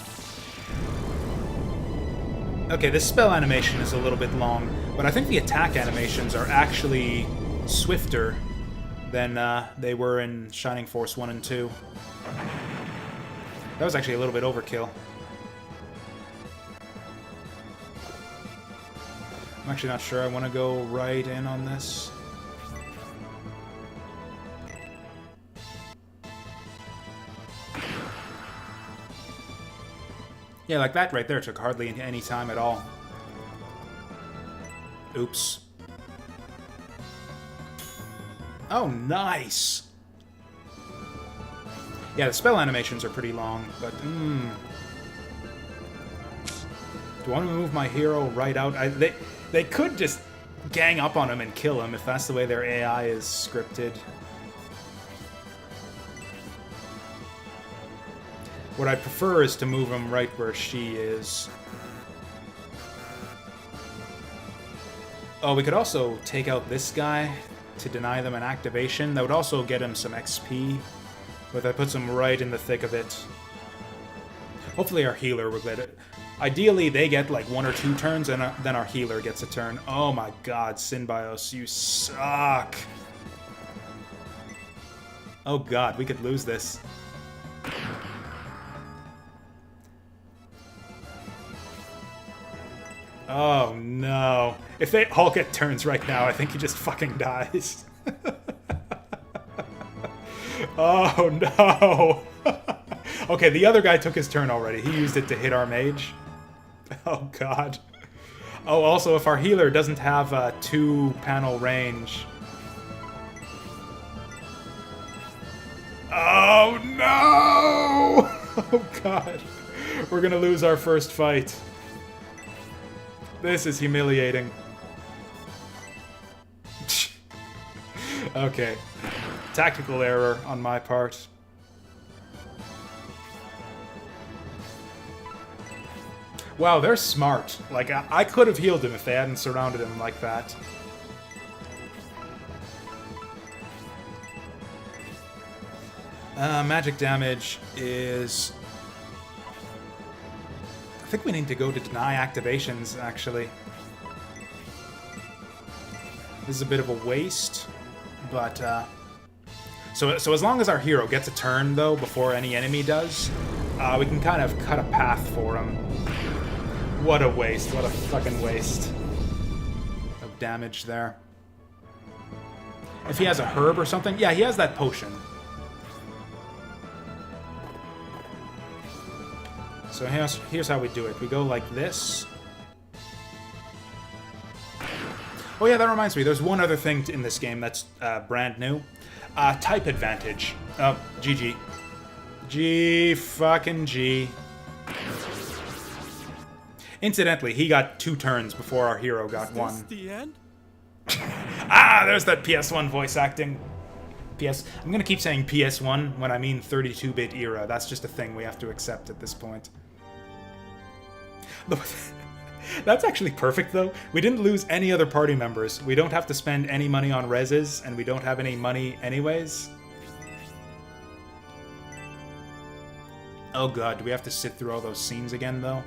Okay, this spell animation is a little bit long, but I think the attack animations are actually swifter than they were in Shining Force 1 and 2. That was actually a little bit overkill. I'm actually not sure I want to go right in on this. Yeah, like that right there took hardly any time at all. Oops. Oh, nice! Yeah, the spell animations are pretty long, but do I want to move my hero right out? They could just gang up on him and kill him if that's the way their AI is scripted. What I prefer is to move him right where she is. Oh, we could also take out this guy to deny them an activation. That would also get him some XP, but that puts him right in the thick of it. Hopefully our healer will get it. Ideally, they get like 1 or 2 turns, and then our healer gets a turn. Oh my god, Synbios, you suck! Oh god, we could lose this. Oh no. If they all get turns right now, I think he just fucking dies. Oh no. Okay, the other guy took his turn already. He used it to hit our mage. Oh god. Oh, also, if our healer doesn't have a 2-panel range... Oh no! Oh god. We're gonna lose our first fight. This is humiliating. Okay. Tactical error on my part. Wow, they're smart. Like, I could have healed him if they hadn't surrounded him like that. Magic damage is... I think we need to go to deny activations, actually. This is a bit of a waste, but, So as long as our hero gets a turn, though, before any enemy does, we can kind of cut a path for him. What a waste. What a fucking waste of damage there. If he has a herb or something... Yeah, he has that potion. So here's how we do it. We go like this. Oh yeah, that reminds me. There's one other thing in this game that's brand new. Type advantage. Oh, GG. G fucking G. Incidentally, he got 2 turns before our hero got 1. Is this the end? Ah, there's that PS1 voice acting. I'm gonna keep saying PS1 when I mean 32-bit era. That's just a thing we have to accept at this point. That's actually perfect, though. We didn't lose any other party members. We don't have to spend any money on reses, and we don't have any money anyways. Oh god, do we have to sit through all those scenes again, though?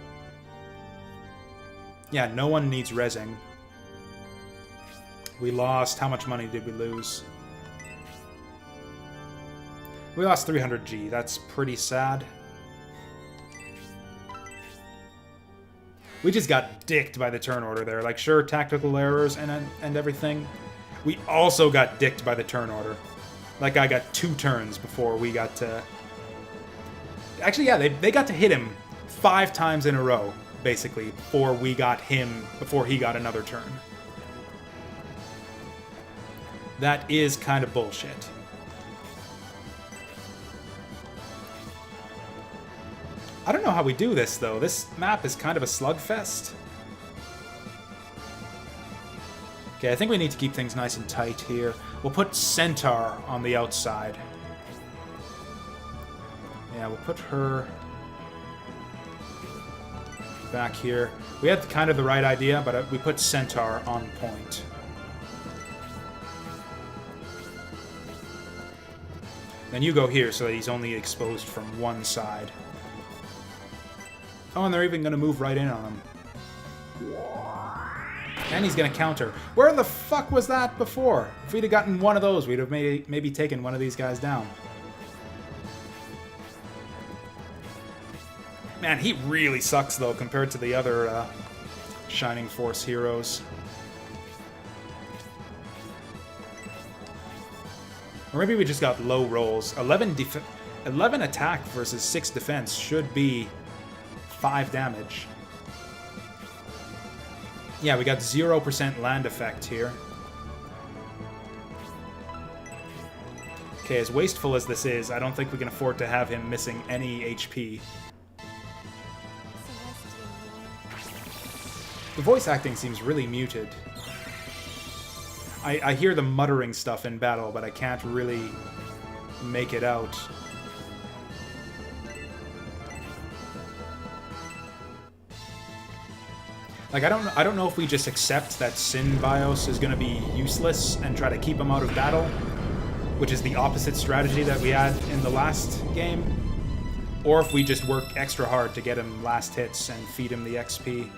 Yeah, no one needs resing. We lost... How much money did we lose? We lost 300G. That's pretty sad. We just got dicked by the turn order there. Like, sure, tactical errors and everything. We also got dicked by the turn order. That guy got 2 turns before we got to Actually, yeah, they got to hit him 5 times in a row, basically, before he got another turn. That is kind of bullshit. I don't know how we do this, though. This map is kind of a slugfest. Okay, I think we need to keep things nice and tight here. We'll put Centaur on the outside. Yeah, we'll put her back here. We had kind of the right idea, but we put Centaur on point. Then you go here so that he's only exposed from one side. Oh, and they're even going to move right in on him. And he's going to counter. Where the fuck was that before? If we'd have gotten one of those, we'd have maybe taken one of these guys down. Man, he really sucks, though, compared to the other Shining Force heroes. Or maybe we just got low rolls. 11 attack versus 6 defense should be 5 damage. Yeah, we got 0% land effect here. Okay, as wasteful as this is, I don't think we can afford to have him missing any HP. The voice acting seems really muted. I hear the muttering stuff in battle, but I can't really make it out. Like, I don't know if we just accept that Sin Bios is going to be useless and try to keep him out of battle, which is the opposite strategy that we had in the last game, or if we just work extra hard to get him last hits and feed him the XP.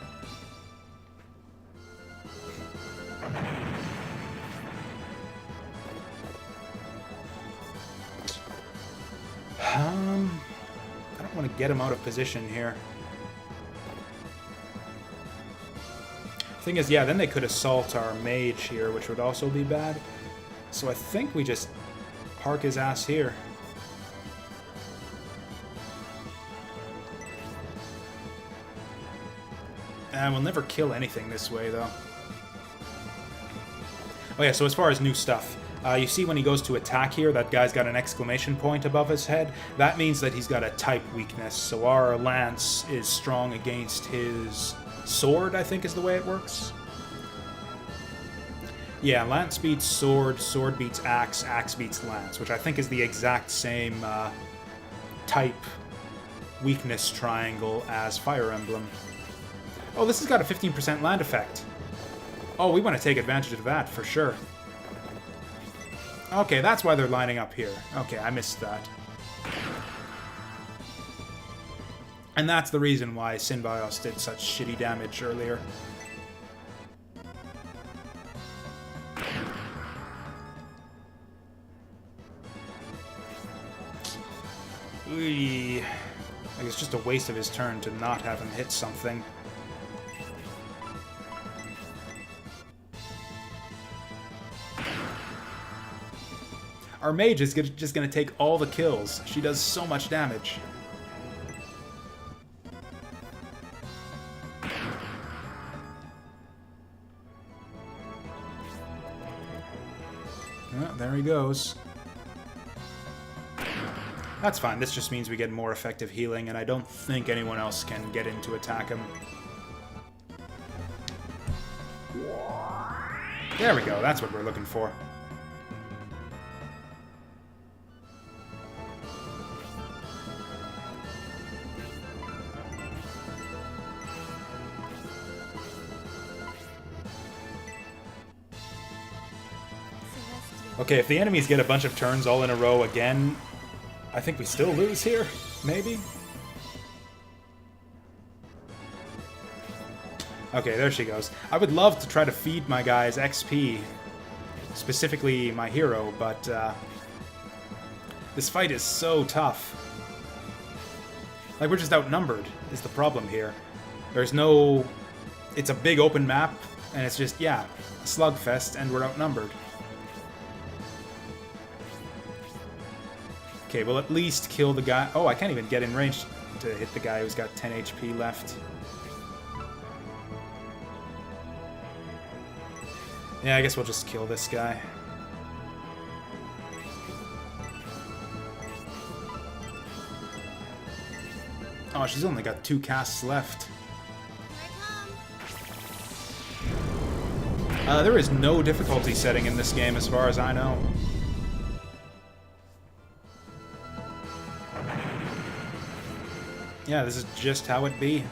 I don't want to get him out of position here. Thing is, yeah, then they could assault our mage here, which would also be bad. So I think we just park his ass here. And we'll never kill anything this way, though. Oh yeah, so as far as new stuff, you see when he goes to attack here, that guy's got an exclamation point above his head. That means that he's got a type weakness, so our lance is strong against his sword, I think is the way it works. Yeah, lance beats sword, sword beats axe, axe beats lance, which I think is the exact same type weakness triangle as Fire Emblem. Oh, this has got a 15% land effect. Oh, we want to take advantage of that, for sure. Okay, that's why they're lining up here. Okay, I missed that. And that's the reason why Sin Bios did such shitty damage earlier. Like, it's just a waste of his turn to not have him hit something. Our mage is just going to take all the kills. She does so much damage. Oh, there he goes. That's fine. This just means we get more effective healing, and I don't think anyone else can get in to attack him. There we go. That's what we're looking for. Okay, if the enemies get a bunch of turns all in a row again, I think we still lose here, maybe? Okay, there she goes. I would love to try to feed my guys XP, specifically my hero, but this fight is so tough. Like, we're just outnumbered, is the problem here. There's no... It's a big open map, and it's just, yeah, a slugfest, and we're outnumbered. Okay, we'll at least kill the guy. Oh, I can't even get in range to hit the guy who's got 10 HP left. Yeah, I guess we'll just kill this guy. Oh, she's only got 2 casts left. There is no difficulty setting in this game as far as I know. Yeah, this is just how it be.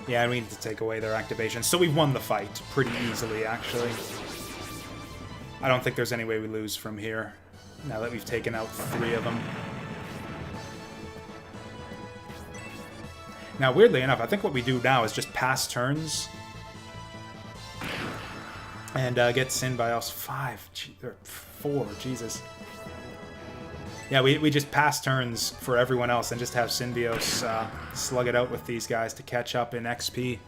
Yeah, we need to take away their activation. So we won the fight pretty easily, actually. I don't think there's any way we lose from here, now that we've taken out 3 of them. Now, weirdly enough, I think what we do now is just pass turns and get Synbios 4, Jesus. Yeah, we just pass turns for everyone else and just have Synbios slug it out with these guys to catch up in XP.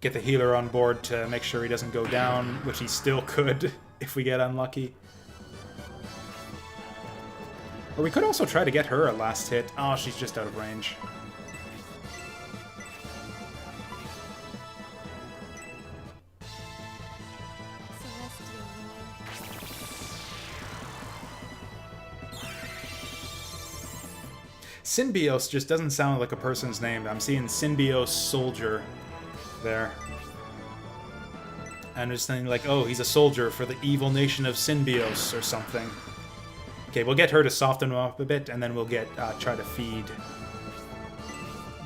Get the healer on board to make sure he doesn't go down, which he still could if we get unlucky. Or we could also try to get her a last hit. Oh, she's just out of range. Synbios just doesn't sound like a person's name. I'm seeing Synbios Soldier there. And just thinking like, oh, he's a soldier for the evil nation of Synbios or something. Okay, we'll get her to soften him up a bit, and then we'll get try to feed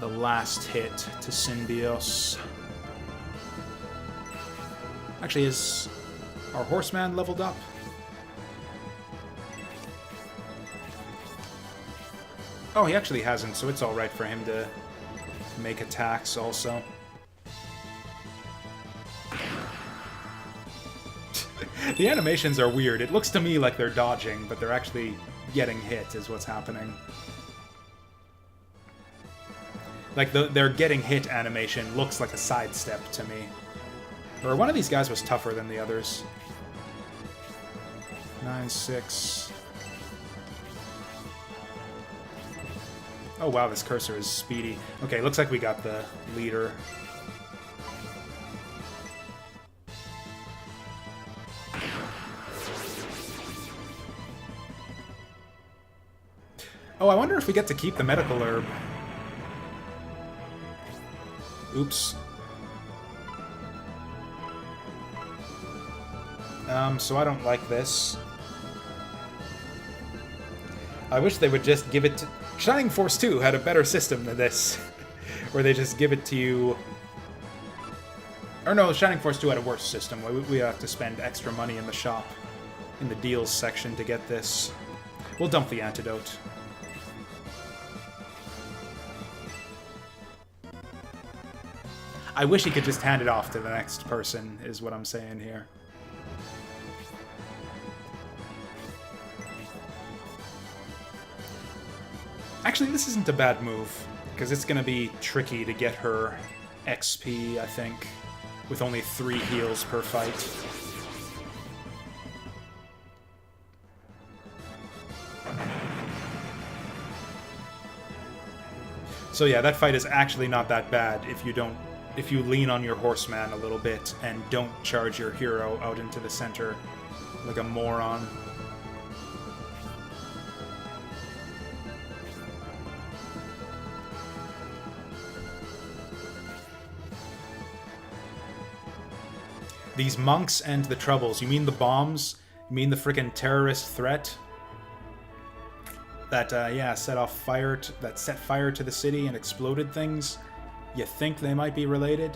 the last hit to Synbios. Actually, is our horseman leveled up? Oh, he actually hasn't, so it's alright for him to make attacks also. The animations are weird. It looks to me like they're dodging, but they're actually getting hit is what's happening. Like, their getting hit animation looks like a sidestep to me. Or one of these guys was tougher than the others. 9-6... Oh wow, this cursor is speedy. Okay, looks like we got the leader. Oh, I wonder if we get to keep the medical herb. Oops. So I don't like this. I wish they would just give it to... Shining Force 2 had a better system than this, where they just give it to you... Or no, Shining Force 2 had a worse system, where we have to spend extra money in the shop, in the deals section to get this. We'll dump the antidote. I wish he could just hand it off to the next person, is what I'm saying here. Actually, this isn't a bad move, because it's going to be tricky to get her XP, I think, with only 3 heals per fight. So yeah, that fight is actually not that bad if you lean on your horseman a little bit and don't charge your hero out into the center like a moron. These monks and the troubles. You mean the bombs? You mean the frickin' terrorist threat? That, yeah, set fire to the city and exploded things? You think they might be related?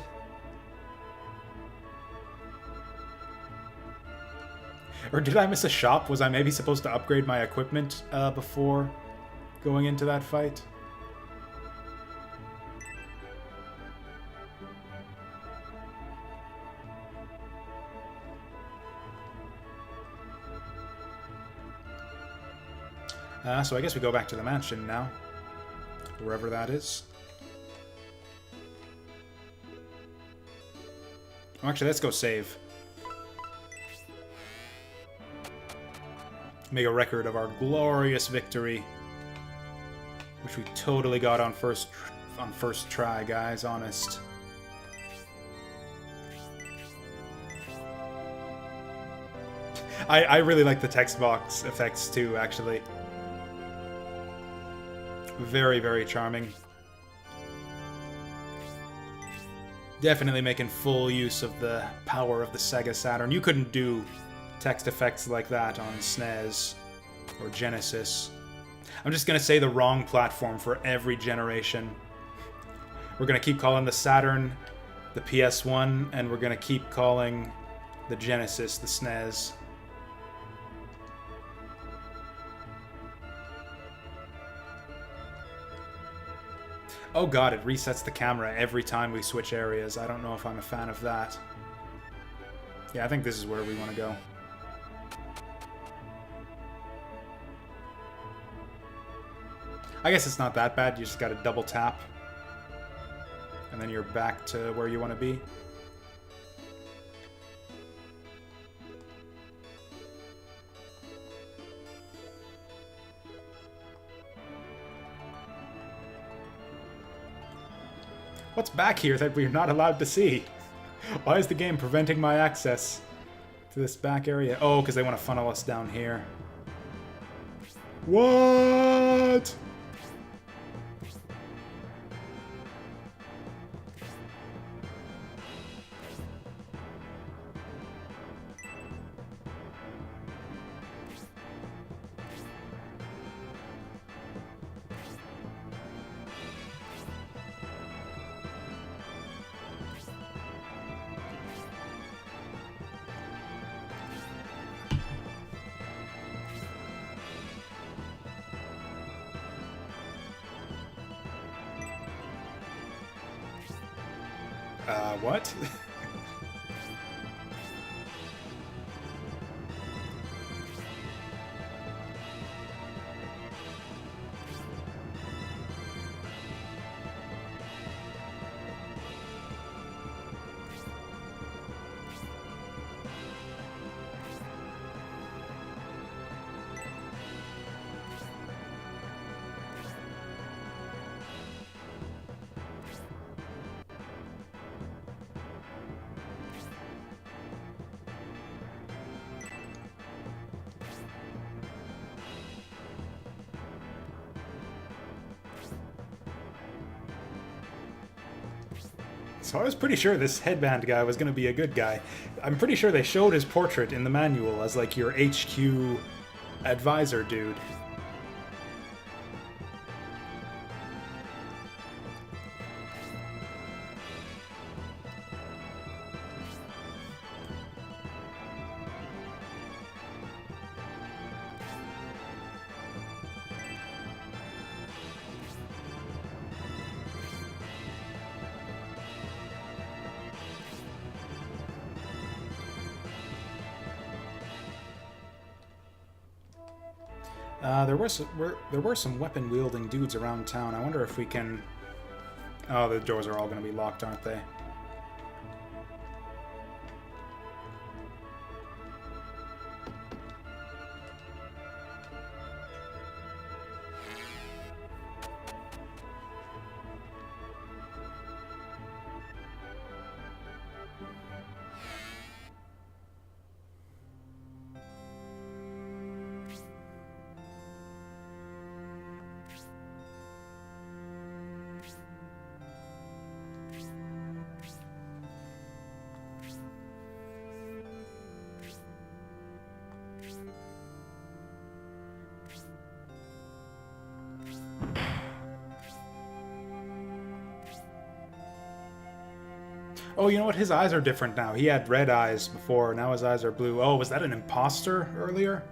Or did I miss a shop? Was I maybe supposed to upgrade my equipment before going into that fight? So I guess we go back to the mansion now. Wherever that is. Oh, actually, let's go save. make a record of our glorious victory, which we totally got on first try, guys. Honest. I really like the text box effects too, actually. Very, very charming. Definitely making full use of the power of the Sega Saturn. You couldn't do text effects like that on SNES or Genesis. I'm just gonna say the wrong platform for every generation. We're gonna keep calling the Saturn the PS1, and we're gonna keep calling the Genesis the SNES. Oh god, it resets the camera every time we switch areas. I don't know if I'm a fan of that. Yeah, I think this is where we want to go. I guess it's not that bad. You just gotta double tap. And then you're back to where you want to be. What's back here that we're not allowed to see? Why is the game preventing my access to this back area? Oh, because they want to funnel us down here. What? What? So I was pretty sure this headband guy was going to be a good guy. I'm pretty sure they showed his portrait in the manual as like your HQ advisor dude. There were some weapon-wielding dudes around town. I wonder if we can... Oh, the doors are all going to be locked, aren't they? Oh, you know what? His eyes are different now. He had red eyes before. Now his eyes are blue. Oh, was that an imposter earlier?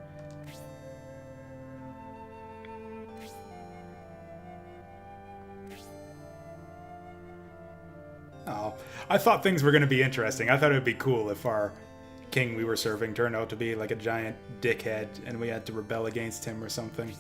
Oh, I thought things were going to be interesting. I thought it would be cool if our king we were serving turned out to be like a giant dickhead and we had to rebel against him or something.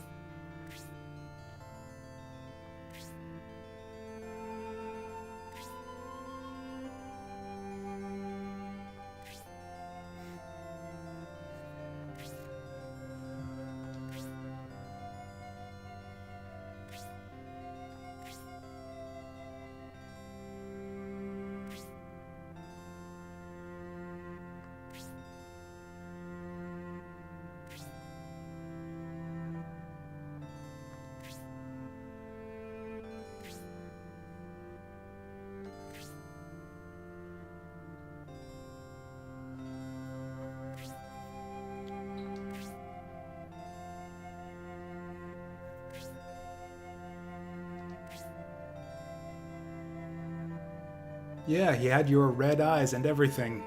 Yeah, he had your red eyes and everything.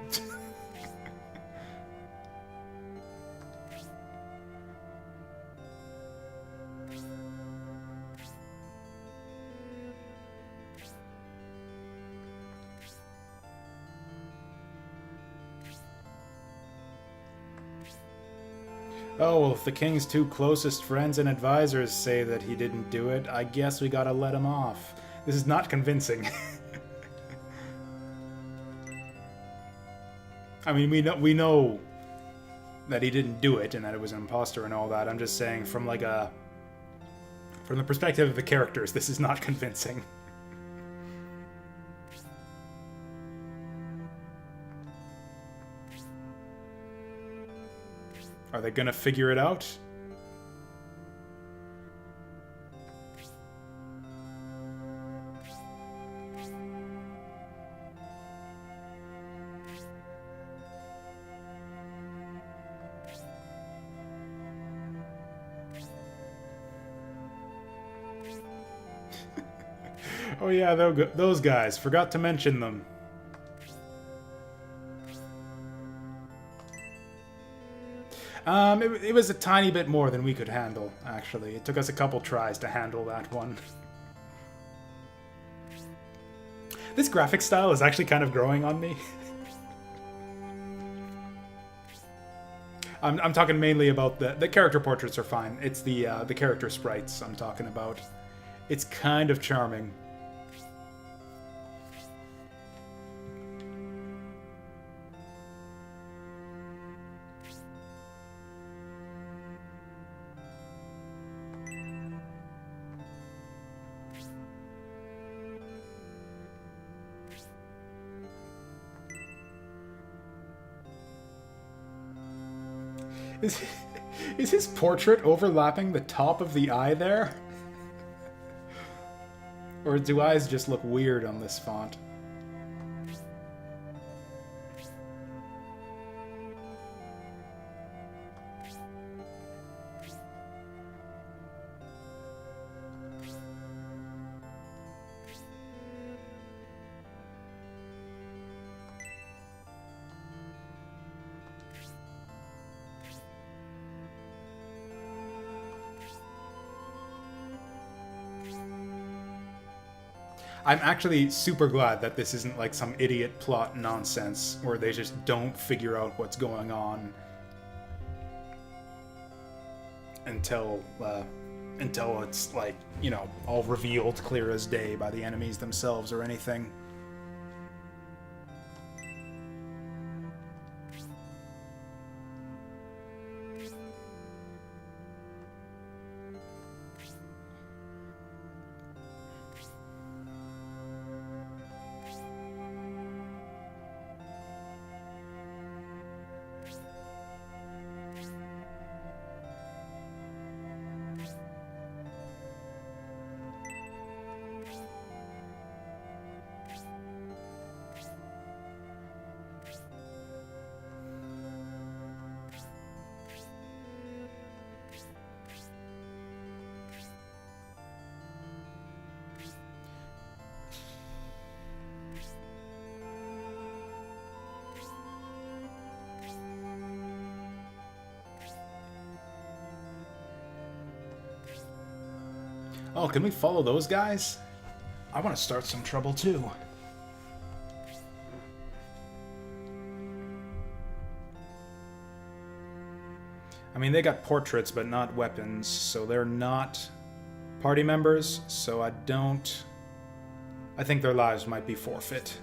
Oh, well, if the king's two closest friends and advisors say that he didn't do it, I guess we gotta let him off. This is not convincing. I mean, we know that he didn't do it and that it was an imposter and all that. I'm just saying from the perspective of the characters, this is not convincing. Are they gonna figure it out? Oh yeah, those guys. Forgot to mention them. It was a tiny bit more than we could handle, actually. It took us a couple tries to handle that one. This graphic style is actually kind of growing on me. I'm talking mainly about the character portraits are fine. It's the character sprites I'm talking about. It's kind of charming. Is his portrait overlapping the top of the eye there? Or do eyes just look weird on this font? I'm actually super glad that this isn't like some idiot plot nonsense where they just don't figure out what's going on until it's like, you know, all revealed clear as day by the enemies themselves or anything. Oh, can we follow those guys? I want to start some trouble too. I mean, they got portraits but not weapons, so they're not party members, so I think their lives might be forfeit.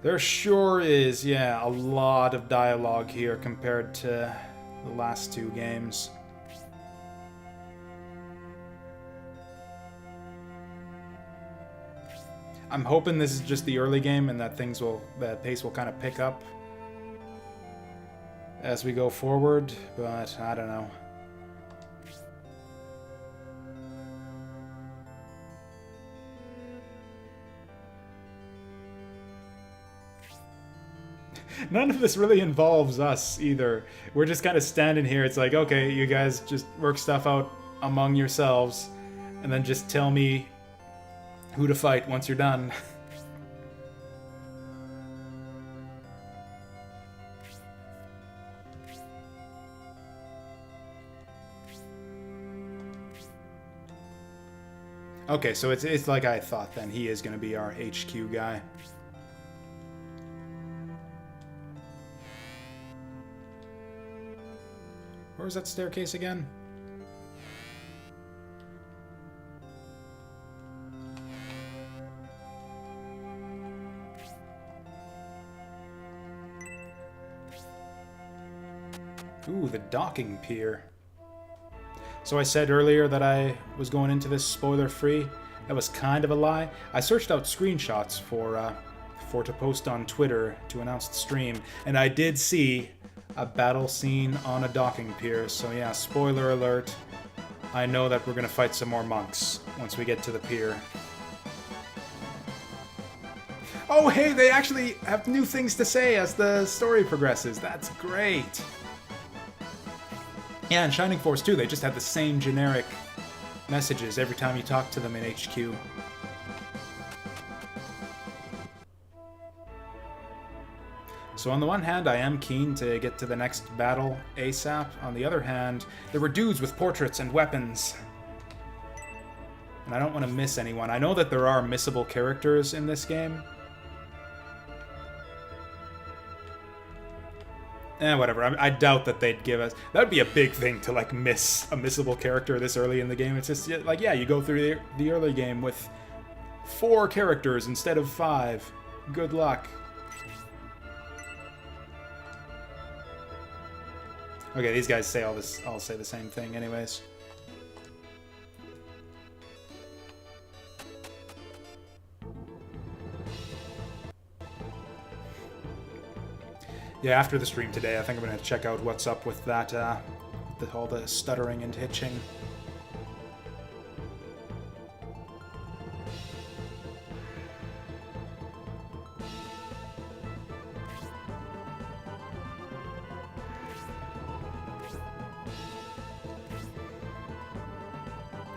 There sure is, yeah, a lot of dialogue here compared to the last two games. I'm hoping this is just the early game and that the pace will kind of pick up as we go forward, but I don't know. None of this really involves us either. We're just kind of standing here. It's like, okay, you guys just work stuff out among yourselves and then just tell me Who to fight once you're done. Okay, so it's like I thought then. He is going to be our HQ guy. Where was that staircase again? Ooh, the docking pier. So I said earlier that I was going into this spoiler-free. That was kind of a lie. I searched out screenshots for to post on Twitter to announce the stream, and I did see a battle scene on a docking pier. So yeah, spoiler alert. I know that we're gonna fight some more monks once we get to the pier. Oh hey, they actually have new things to say as the story progresses. That's great. Yeah, in Shining Force 2, they just had the same generic messages every time you talk to them in HQ. So on the one hand, I am keen to get to the next battle ASAP. On the other hand, there were dudes with portraits and weapons. And I don't want to miss anyone. I know that there are missable characters in this game. Whatever. I doubt that they'd give us... That would be a big thing to, like, miss a missable character this early in the game. It's just, like, yeah, you go through the early game with 4 characters instead of 5. Good luck. Okay, these guys say all say the same thing anyways. Yeah, after the stream today, I think I'm going to check out what's up with that, all the stuttering and hitching.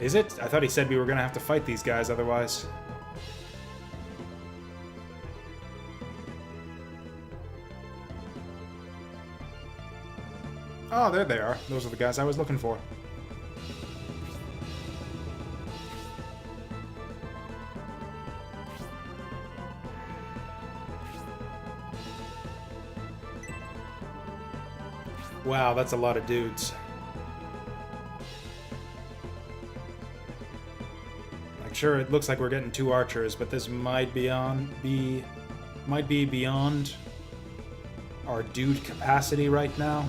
Is it? I thought he said we were going to have to fight these guys otherwise. Oh, there they are. Those are the guys I was looking for. Wow, that's a lot of dudes. Like, sure, it looks like we're getting 2 archers, but this might be beyond our dude capacity right now.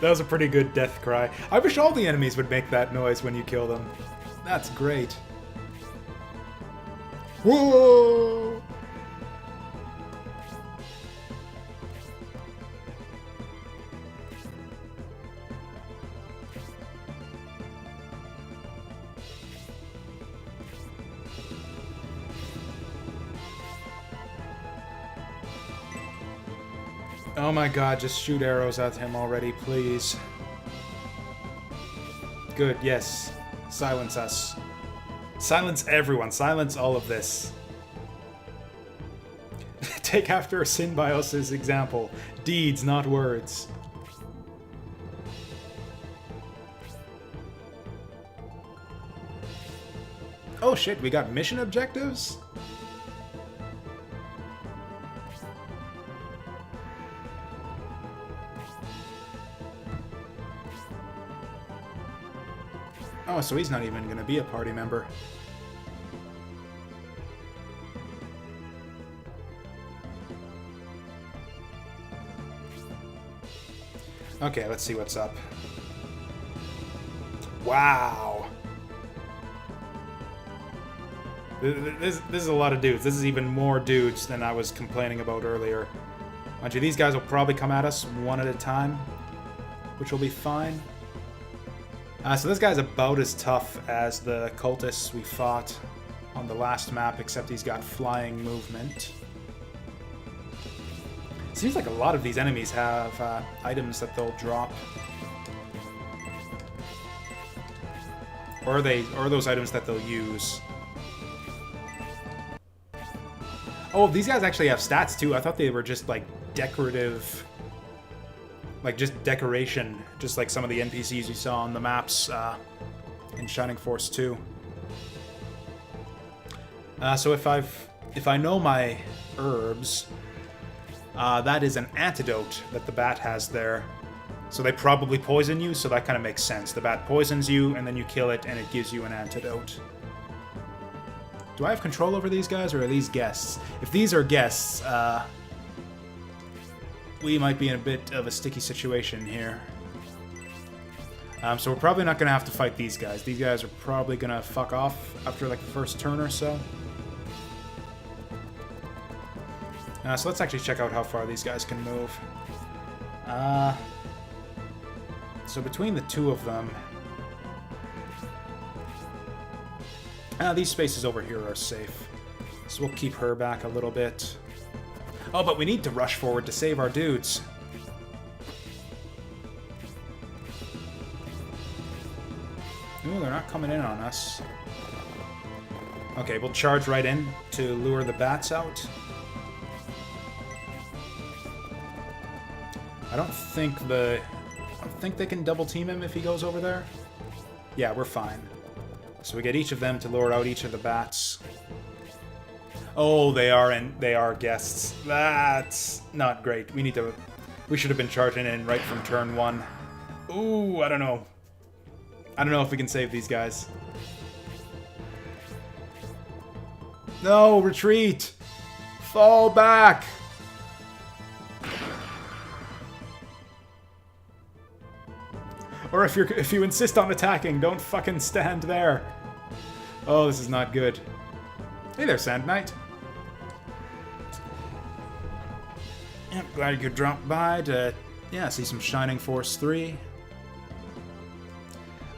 That was a pretty good death cry. I wish all the enemies would make that noise when you kill them. That's great. Whoa! Oh my god, just shoot arrows at him already, please. Good, yes. Silence us. Silence everyone. Silence all of this. Take after Synbios' example. Deeds, not words. Oh shit, we got mission objectives? Oh, so he's not even going to be a party member. Okay, let's see what's up. Wow. This is a lot of dudes. This is even more dudes than I was complaining about earlier. Mind you, these guys will probably come at us one at a time, which will be fine. So this guy's about as tough as the cultists we fought on the last map, except he's got flying movement. Seems like a lot of these enemies have items that they'll drop. Or are those items that they'll use? Oh, these guys actually have stats too. I thought they were just like decorative, like just decoration, just like some of the NPCs you saw on the maps in Shining Force 2. So if I know my herbs, that is an antidote that the bat has there. So they probably poison you, so that kind of makes sense. The bat poisons you, and then you kill it, and it gives you an antidote. Do I have control over these guys, or are these guests? If these are guests, we might be in a bit of a sticky situation here. So we're probably not going to have to fight these guys. These guys are probably going to fuck off after like the first turn or so. So let's actually check out how far these guys can move. So between the two of them... these spaces over here are safe. So we'll keep her back a little bit. Oh, but we need to rush forward to save our dudes. Ooh, they're not coming in on us. Okay, we'll charge right in to lure the bats out. I don't think they can double team him if he goes over there. Yeah, we're fine. So we get each of them to lure out each of the bats. Oh, they are guests. That's not great. We should have been charging in right from turn 1. Ooh, I don't know. I don't know if we can save these guys. No, retreat! Fall back! Or if you insist on attacking, don't fucking stand there. Oh, this is not good. Hey there, Sand Knight. Yep, glad you could drop by to, see some Shining Force 3.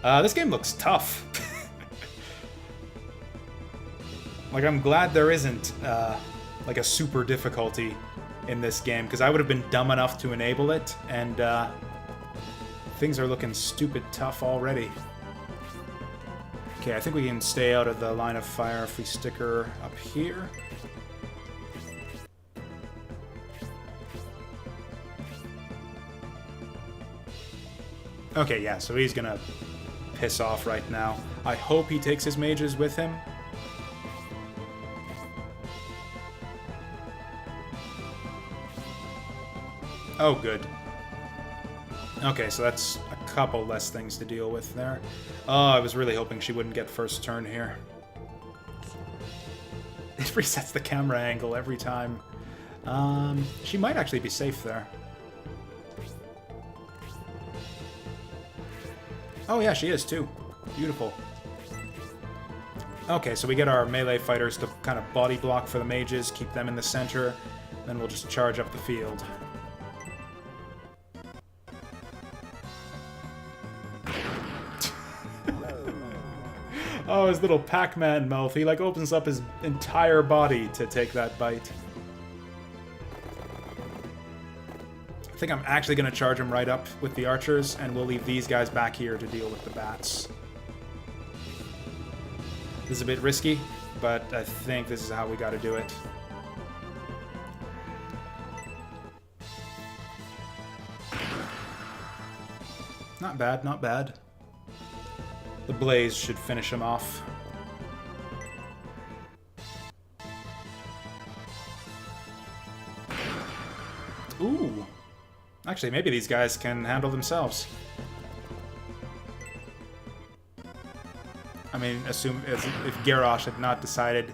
This game looks tough. Like, I'm glad there isn't, like, a super difficulty in this game, because I would have been dumb enough to enable it, and, things are looking stupid tough already. Okay, I think we can stay out of the line of fire if we stick her up here. Okay, yeah, so he's gonna piss off right now. I hope he takes his mages with him. Oh, good. Okay, so that's a couple less things to deal with there. Oh, I was really hoping she wouldn't get first turn here. It resets the camera angle every time. She might actually be safe there. Oh yeah, she is too. Beautiful. Okay, so we get our melee fighters to kind of body block for the mages, keep them in the center, then we'll just charge up the field. Oh, his little Pac-Man mouth. He, like, opens up his entire body to take that bite. I think I'm actually going to charge him right up with the archers, and we'll leave these guys back here to deal with the bats. This is a bit risky, but I think this is how we got to do it. Not bad, not bad. The blaze should finish him off. Ooh. Actually, maybe these guys can handle themselves. mean, assume if Garrosh had not decided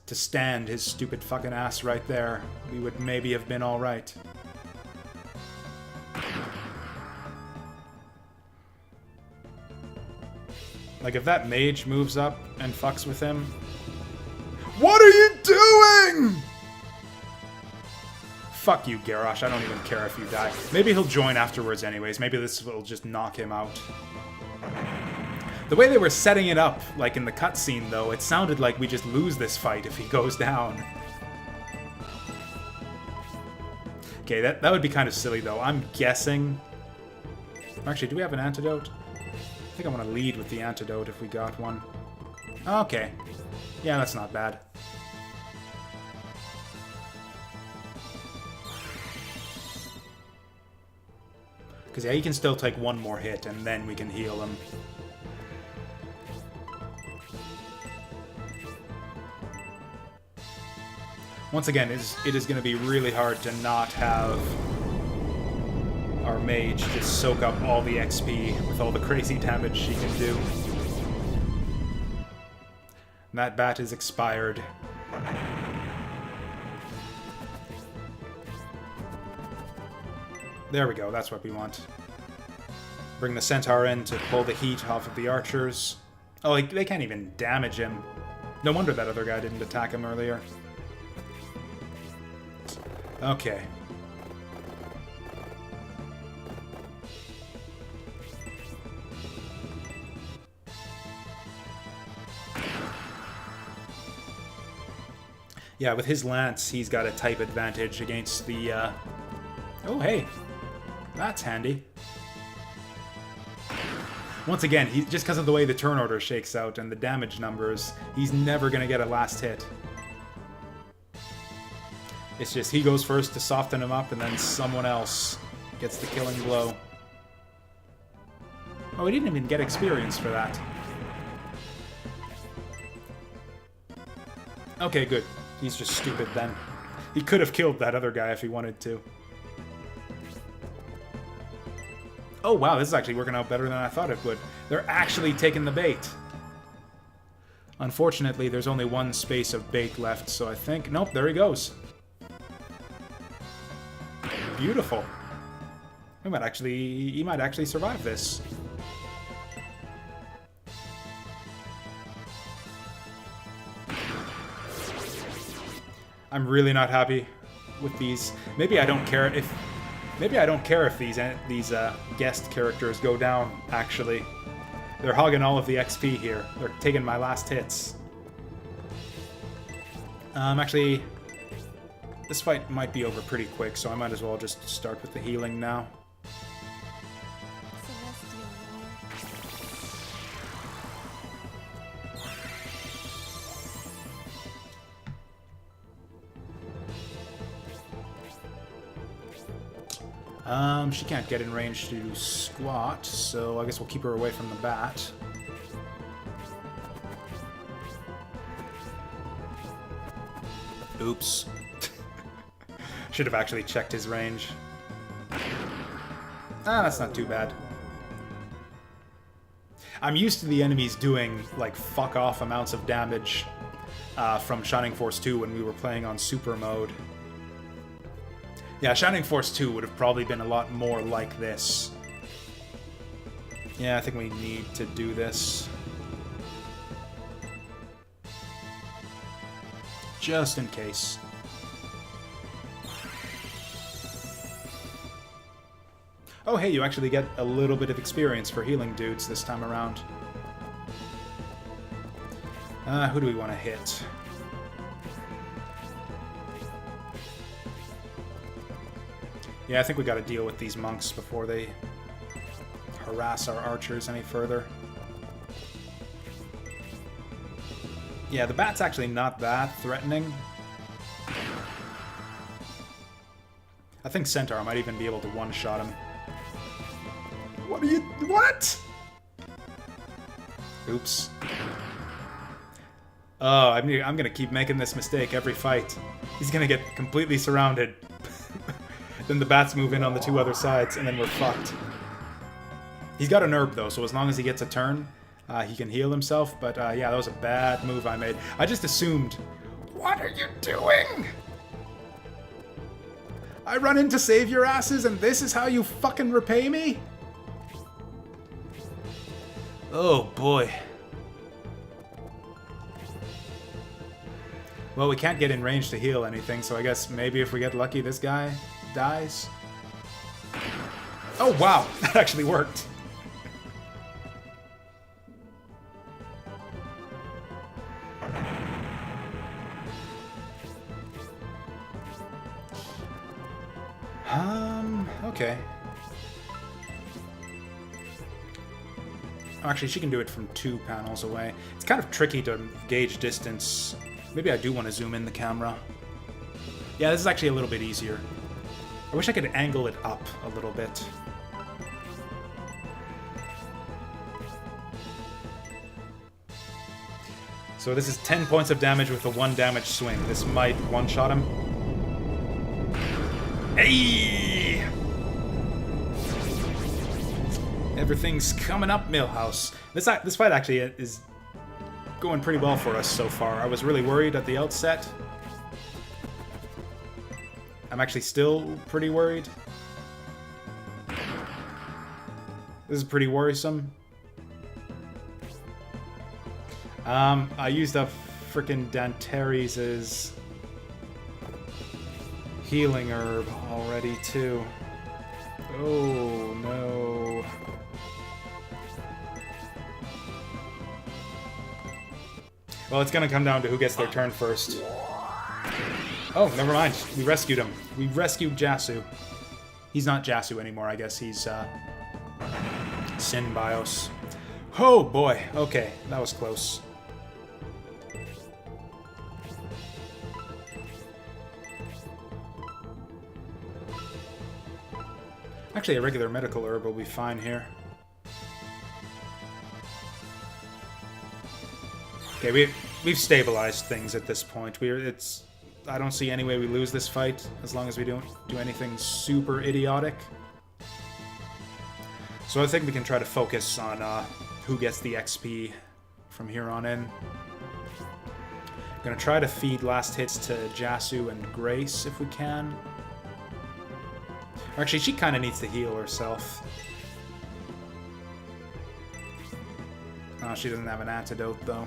to stand his stupid fucking ass right there, we would maybe have been alright. Like, if that mage moves up and fucks with him... What are you doing?! Fuck you, Garrosh. I don't even care if you die. Maybe he'll join afterwards anyways. Maybe this will just knock him out. The way they were setting it up, like in the cutscene, though, it sounded like we just lose this fight if he goes down. Okay, that would be kind of silly, though. I'm guessing... Actually, do we have an antidote? I think I want to lead with the antidote if we got one. Okay. Yeah, that's not bad. Because, yeah, he can still take one more hit, and then we can heal him. Once again, it is going to be really hard to not have our mage just soak up all the XP with all the crazy damage she can do. And that bat is expired. There we go, that's what we want. Bring the centaur in to pull the heat off of the archers. Oh, they can't even damage him. No wonder that other guy didn't attack him earlier. Okay. Yeah, with his lance, he's got a type advantage against the, Oh, hey. That's handy. Once again, just because of the way the turn order shakes out and the damage numbers, he's never going to get a last hit. It's just he goes first to soften him up, and then someone else gets the killing blow. Oh, he didn't even get experience for that. Okay, good. He's just stupid then. He could have killed that other guy if he wanted to. Oh wow, this is actually working out better than I thought it would. They're actually taking the bait. Unfortunately, there's only one space of bait left, so I think... Nope, there he goes. Beautiful. He might actually survive this. I'm really not happy with these. Maybe I don't care if these guest characters go down, actually. They're hogging all of the XP here. They're taking my last hits. Actually, this fight might be over pretty quick, so I might as well just start with the healing now. She can't get in range to squat, so I guess we'll keep her away from the bat. Oops. Should have actually checked his range. Ah, that's not too bad. I'm used to the enemies doing, like, fuck-off amounts of damage from Shining Force 2 when we were playing on Super Mode. Yeah, Shining Force 2 would have probably been a lot more like this. Yeah, I think we need to do this. Just in case. Oh, hey, you actually get a little bit of experience for healing dudes this time around. Who do we want to hit? Yeah, I think we gotta deal with these monks before they harass our archers any further. Yeah, the bat's actually not that threatening. I think Centaur might even be able to one-shot him. What are you... What?! Oops. Oh, I'm gonna keep making this mistake every fight. He's gonna get completely surrounded. Then the bats move in on the two other sides, and then we're fucked. He's got an herb, though, so as long as he gets a turn, he can heal himself, but yeah, that was a bad move I made. I just assumed... What are you doing? I run in to save your asses, and this is how you fucking repay me? Oh, boy. Well, we can't get in range to heal anything, so I guess maybe if we get lucky, this guy dies. Oh, wow. That actually worked. Okay. Oh, actually, she can do it from 2 panels away. It's kind of tricky to gauge distance. Maybe I do want to zoom in the camera. Yeah, this is actually a little bit easier. I wish I could angle it up a little bit. So this is 10 points of damage with a 1 damage swing. This might one-shot him. Hey! Everything's coming up, Millhouse. This fight actually is going pretty well for us so far. I was really worried at the outset. I'm actually still pretty worried. This is pretty worrisome. I used up frickin' Dantares' healing herb already, too. Oh, no. Well, it's gonna come down to who gets their turn first. Oh, never mind. We rescued him. We rescued Jasu. He's not Jasu anymore, I guess. He's, Synbios. Oh, boy. Okay, that was close. Actually, a regular medical herb will be fine here. Okay, we've stabilized things at this point. I don't see any way we lose this fight as long as we don't do anything super idiotic. So I think we can try to focus on who gets the XP from here on in. I'm gonna try to feed last hits to Jasu and Grace if we can. Actually, she kind of needs to heal herself. Oh, she doesn't have an antidote, though.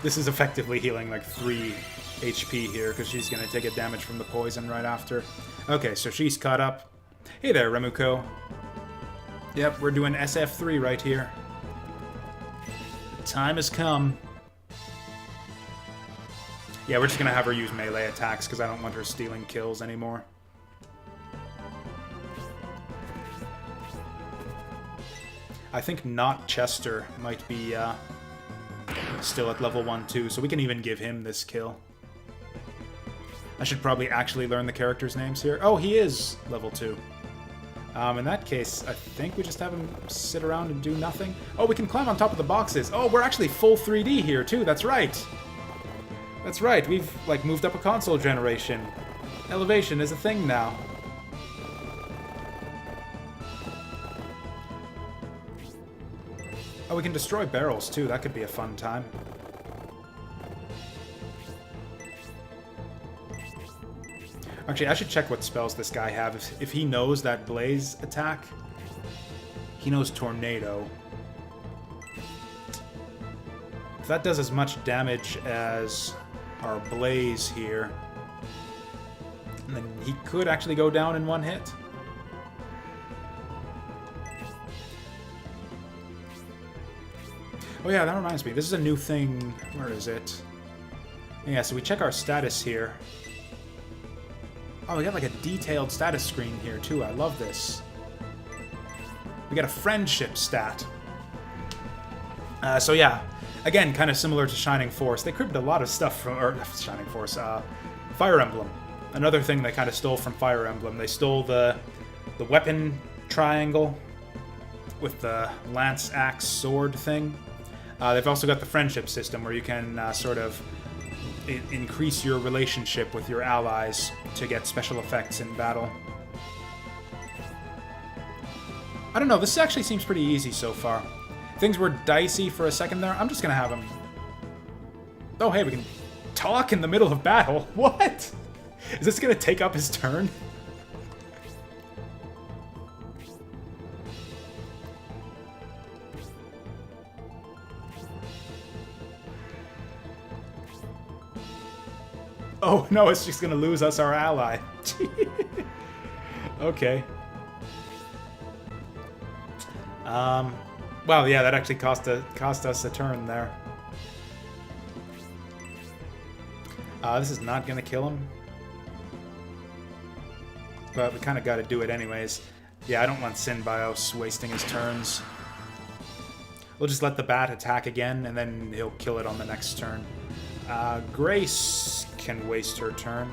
This is effectively healing like 3 HP here, because she's going to take a damage from the poison right after. Okay, so she's caught up. Hey there, Remuko. Yep, we're doing SF3 right here. The time has come. Yeah, we're just going to have her use melee attacks, because I don't want her stealing kills anymore. I think not Chester might be still at level 1 too, so we can even give him this kill. I should probably actually learn the characters' names here. Oh, he is level 2. In that case, I think we just have him sit around and do nothing. Oh, we can climb on top of the boxes. Oh, we're actually full 3D here too, that's right. That's right, we've like moved up a console generation. Elevation is a thing now. Oh, we can destroy barrels, too. That could be a fun time. Actually, I should check what spells this guy has. If he knows that Blaze attack, he knows Tornado. If that does as much damage as our Blaze here, and then he could actually go down in 1 hit. Oh yeah, that reminds me. This is a new thing. Where is it? Yeah, so we check our status here. Oh, we got like a detailed status screen here too. I love this. We got a friendship stat. So yeah, again, kind of similar to Shining Force. They cribbed a lot of stuff from, or Shining Force, Fire Emblem. Another thing they kind of stole from Fire Emblem. They stole the weapon triangle with the lance, axe, sword thing. They've also got the friendship system where you can sort of increase your relationship with your allies to get special effects in battle. I don't know, this actually seems pretty easy so far. Things were dicey for a second there. I'm just gonna have him... Oh, hey, we can talk in the middle of battle. What? Is this gonna take up his turn? Oh, no, it's just gonna lose us our ally. Okay. Wow, yeah, that actually cost us a turn there. This is not gonna kill him. But we kind of got to do it anyways. Yeah, I don't want Synbios wasting his turns. We'll just let the bat attack again, and then he'll kill it on the next turn. Grace can waste her turn.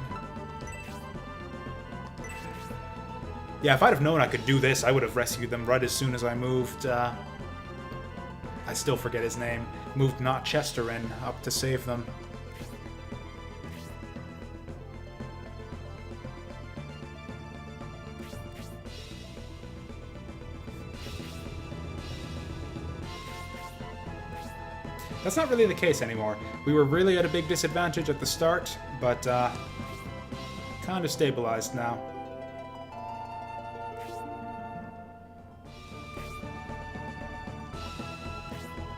Yeah, if I'd have known I could do this, I would have rescued them right as soon as I moved, I still forget his name. Moved Not Chester in up to save them. That's not really the case anymore. We were really at a big disadvantage at the start, but kind of stabilized now.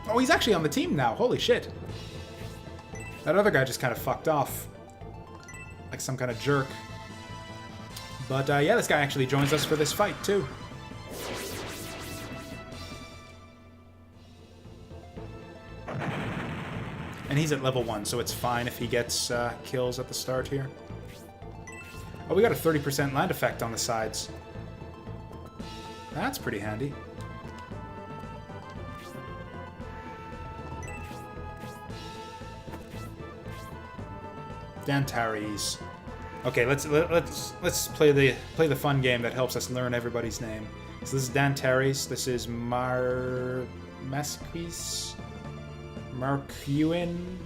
Oh, he's actually on the team now. Holy shit. That other guy just kind of fucked off. Like some kind of jerk. But yeah, this guy actually joins us for this fight, too. And he's at level 1, so it's fine if he gets kills at the start here. Oh, we got a 30% land effect on the sides. That's pretty handy. Dantares. Okay, let's play the fun game that helps us learn everybody's name. So this is Dantares. This is Masquis. Marquin.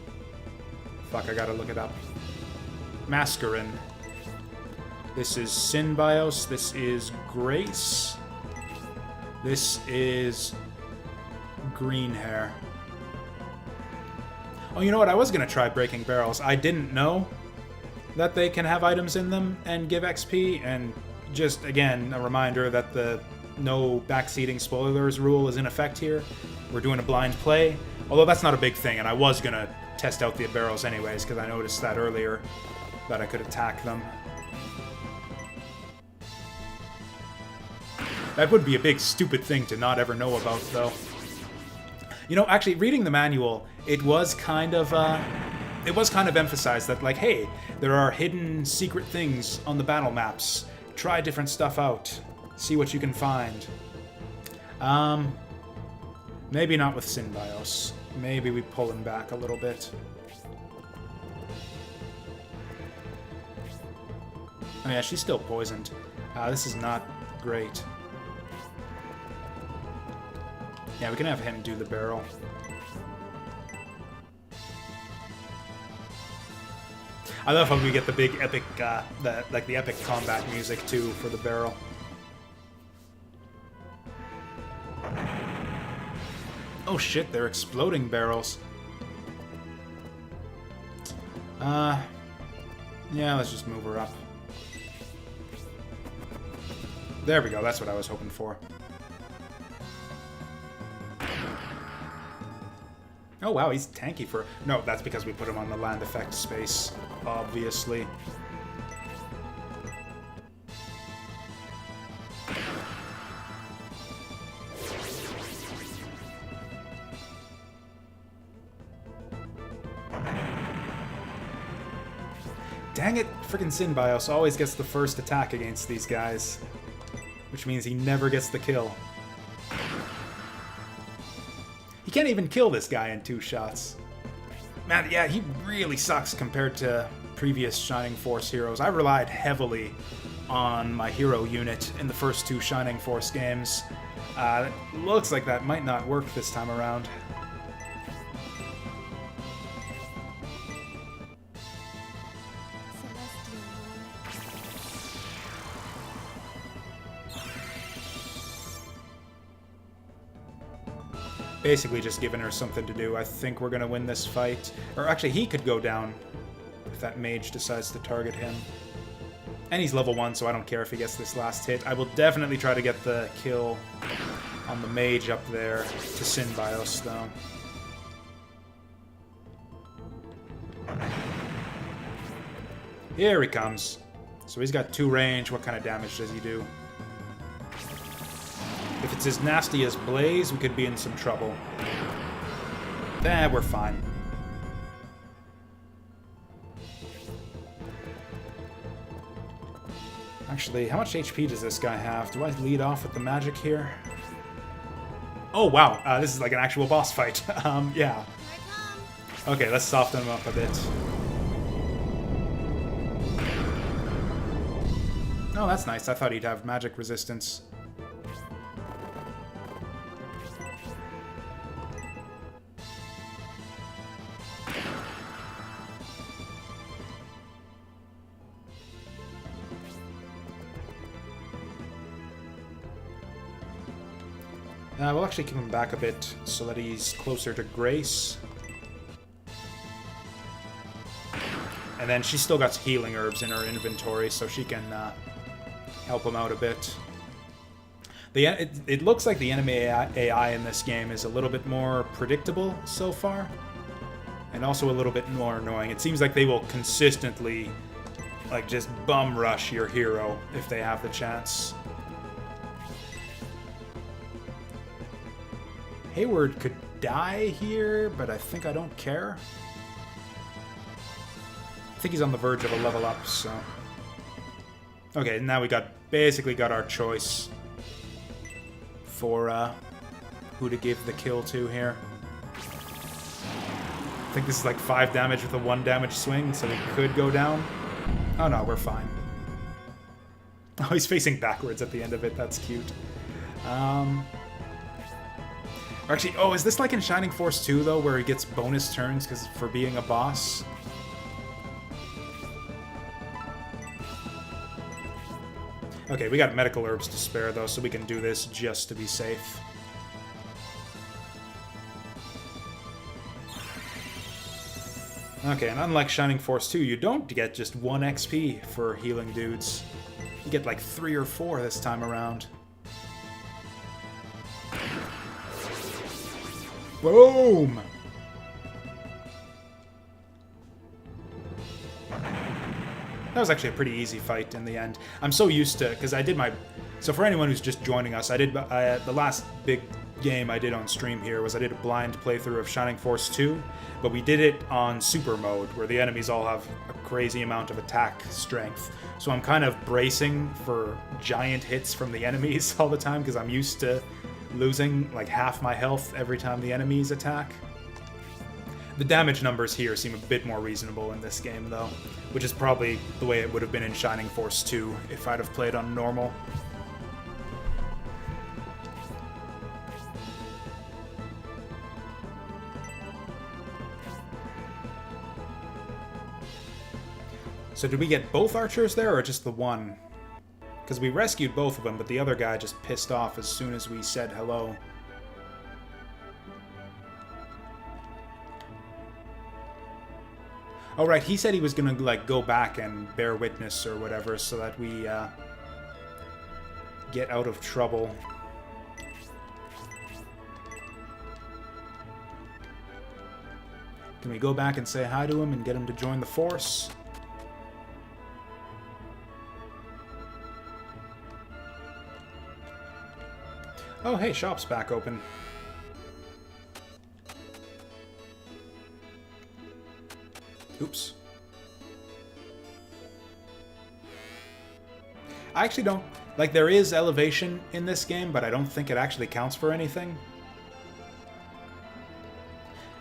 Fuck, I gotta look it up. Mascarin. This is Synbios. This is Grace. This is Greenhair. Oh, you know what? I was gonna try breaking barrels. I didn't know that they can have items in them and give XP, and just, again, a reminder that the no backseating spoilers rule is in effect here. We're doing a blind play, although that's not a big thing, and I was gonna test out the barrels anyways, because I noticed that earlier, that I could attack them. That would be a big stupid thing to not ever know about, though. You know, actually, reading the manual, it was kind of emphasized that, like, hey, there are hidden secret things on the battle maps. Try different stuff out. See what you can find. Maybe not with Synbios. Maybe we pull him back a little bit. Oh yeah, she's still poisoned. This is not great. Yeah, we can have him do the barrel. I love how we get the big epic, the epic combat music too for the barrel. Oh shit, they're exploding barrels. Yeah, let's just move her up. There we go, that's what I was hoping for. Oh wow, he's tanky for... No, that's because we put him on the land effect space, obviously. Dang it, freaking Synbios always gets the first attack against these guys. Which means he never gets the kill. He can't even kill this guy in 2 shots. Man, yeah, he really sucks compared to previous Shining Force heroes. I relied heavily on my hero unit in the first 2 Shining Force games. It looks like that might not work this time around. Basically just giving her something to do. I think we're going to win this fight. Or actually, he could go down if that mage decides to target him. And he's level 1, so I don't care if he gets this last hit. I will definitely try to get the kill on the mage up there to Synbios, though. Here he comes. So he's got 2 range. What kind of damage does he do? If it's as nasty as Blaze, we could be in some trouble. We're fine. Actually, how much HP does this guy have? Do I lead off with the magic here? Oh, wow. This is like an actual boss fight. Yeah. Okay, let's soften him up a bit. Oh, that's nice. I thought he'd have magic resistance. We'll actually keep him back a bit so that he's closer to Grace. And then she's still got healing herbs in her inventory, so she can help him out a bit. It looks like the enemy AI in this game is a little bit more predictable so far, and also a little bit more annoying. It seems like they will consistently, like, just bum rush your hero if they have the chance. Hayward could die here, but I think I don't care. I think he's on the verge of a level up, so... Okay, now we basically got our choice for who to give the kill to here. I think this is like 5 damage with a 1 damage swing, so we could go down. Oh no, we're fine. Oh, he's facing backwards at the end of it. That's cute. Actually, oh, is this like in Shining Force 2, though, where he gets bonus turns for being a boss? Okay, we got medical herbs to spare, though, so we can do this just to be safe. Okay, and unlike Shining Force 2, you don't get just 1 XP for healing dudes. You get like 3 or 4 this time around. Boom! That was actually a pretty easy fight in the end. I'm so used to, because I did my... So for anyone who's just joining us, the last big game I did on stream here was I did a blind playthrough of Shining Force 2, but we did it on super mode, where the enemies all have a crazy amount of attack strength. So I'm kind of bracing for giant hits from the enemies all the time, because I'm used to losing like half my health every time the enemies attack. The damage numbers here seem a bit more reasonable in this game, though, which is probably the way it would have been in Shining Force 2 if I'd have played on normal. So did we get both archers there, or just the one? Because we rescued both of them, but the other guy just pissed off as soon as we said hello. Oh, right, he said he was gonna, like, go back and bear witness or whatever so that we, get out of trouble. Can we go back and say hi to him and get him to join the force? Oh, hey, shop's back open. Oops. I actually don't... Like, there is elevation in this game, but I don't think it actually counts for anything.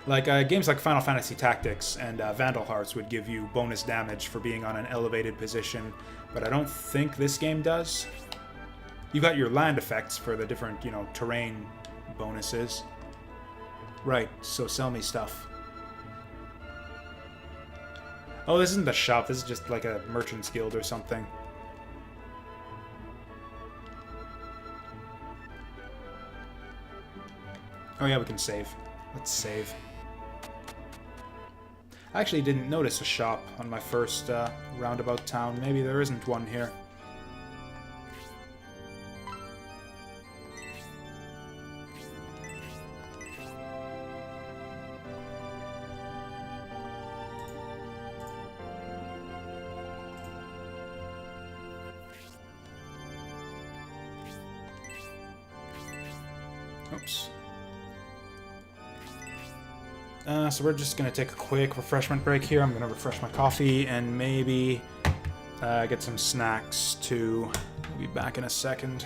Like, games like Final Fantasy Tactics and Vandal Hearts would give you bonus damage for being on an elevated position, but I don't think this game does. You got your land effects for the different, you know, terrain bonuses. Right, so sell me stuff. Oh, this isn't the shop, this is just like a merchant's guild or something. Oh yeah, we can save. Let's save. I actually didn't notice a shop on my first roundabout town. Maybe there isn't one here. Oops. So we're just going to take a quick refreshment break here. I'm going to refresh my coffee and maybe get some snacks too. We'll be back in a second.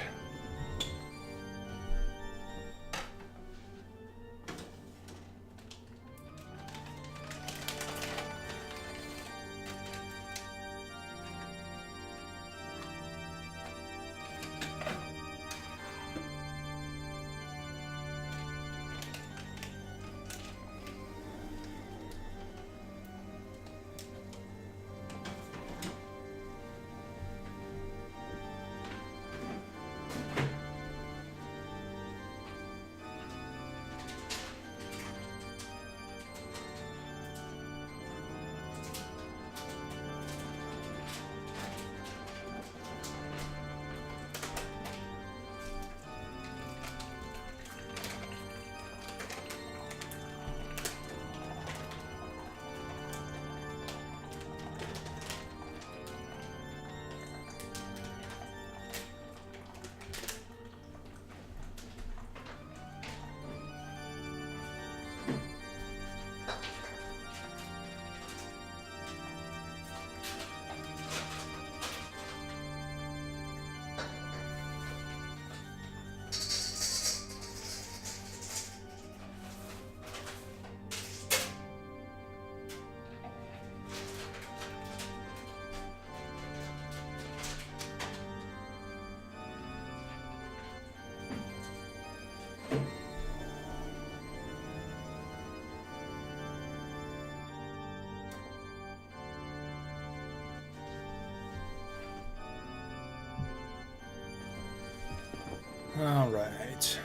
All right.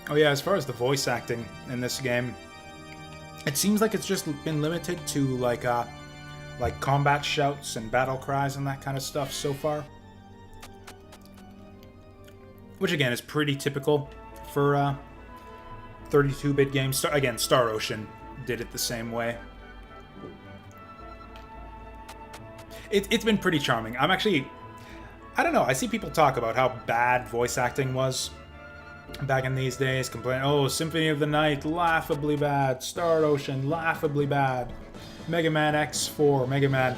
Oh yeah, as far as the voice acting in this game, it seems like it's just been limited to like combat shouts and battle cries and that kind of stuff so far. Which again is pretty typical for 32-bit games. Again, Star Ocean did it the same way. It's been pretty charming. I don't know, I see people talk about how bad voice acting was back in these days, complain, oh, Symphony of the Night, laughably bad, Star Ocean, laughably bad, Mega Man X4, Mega Man...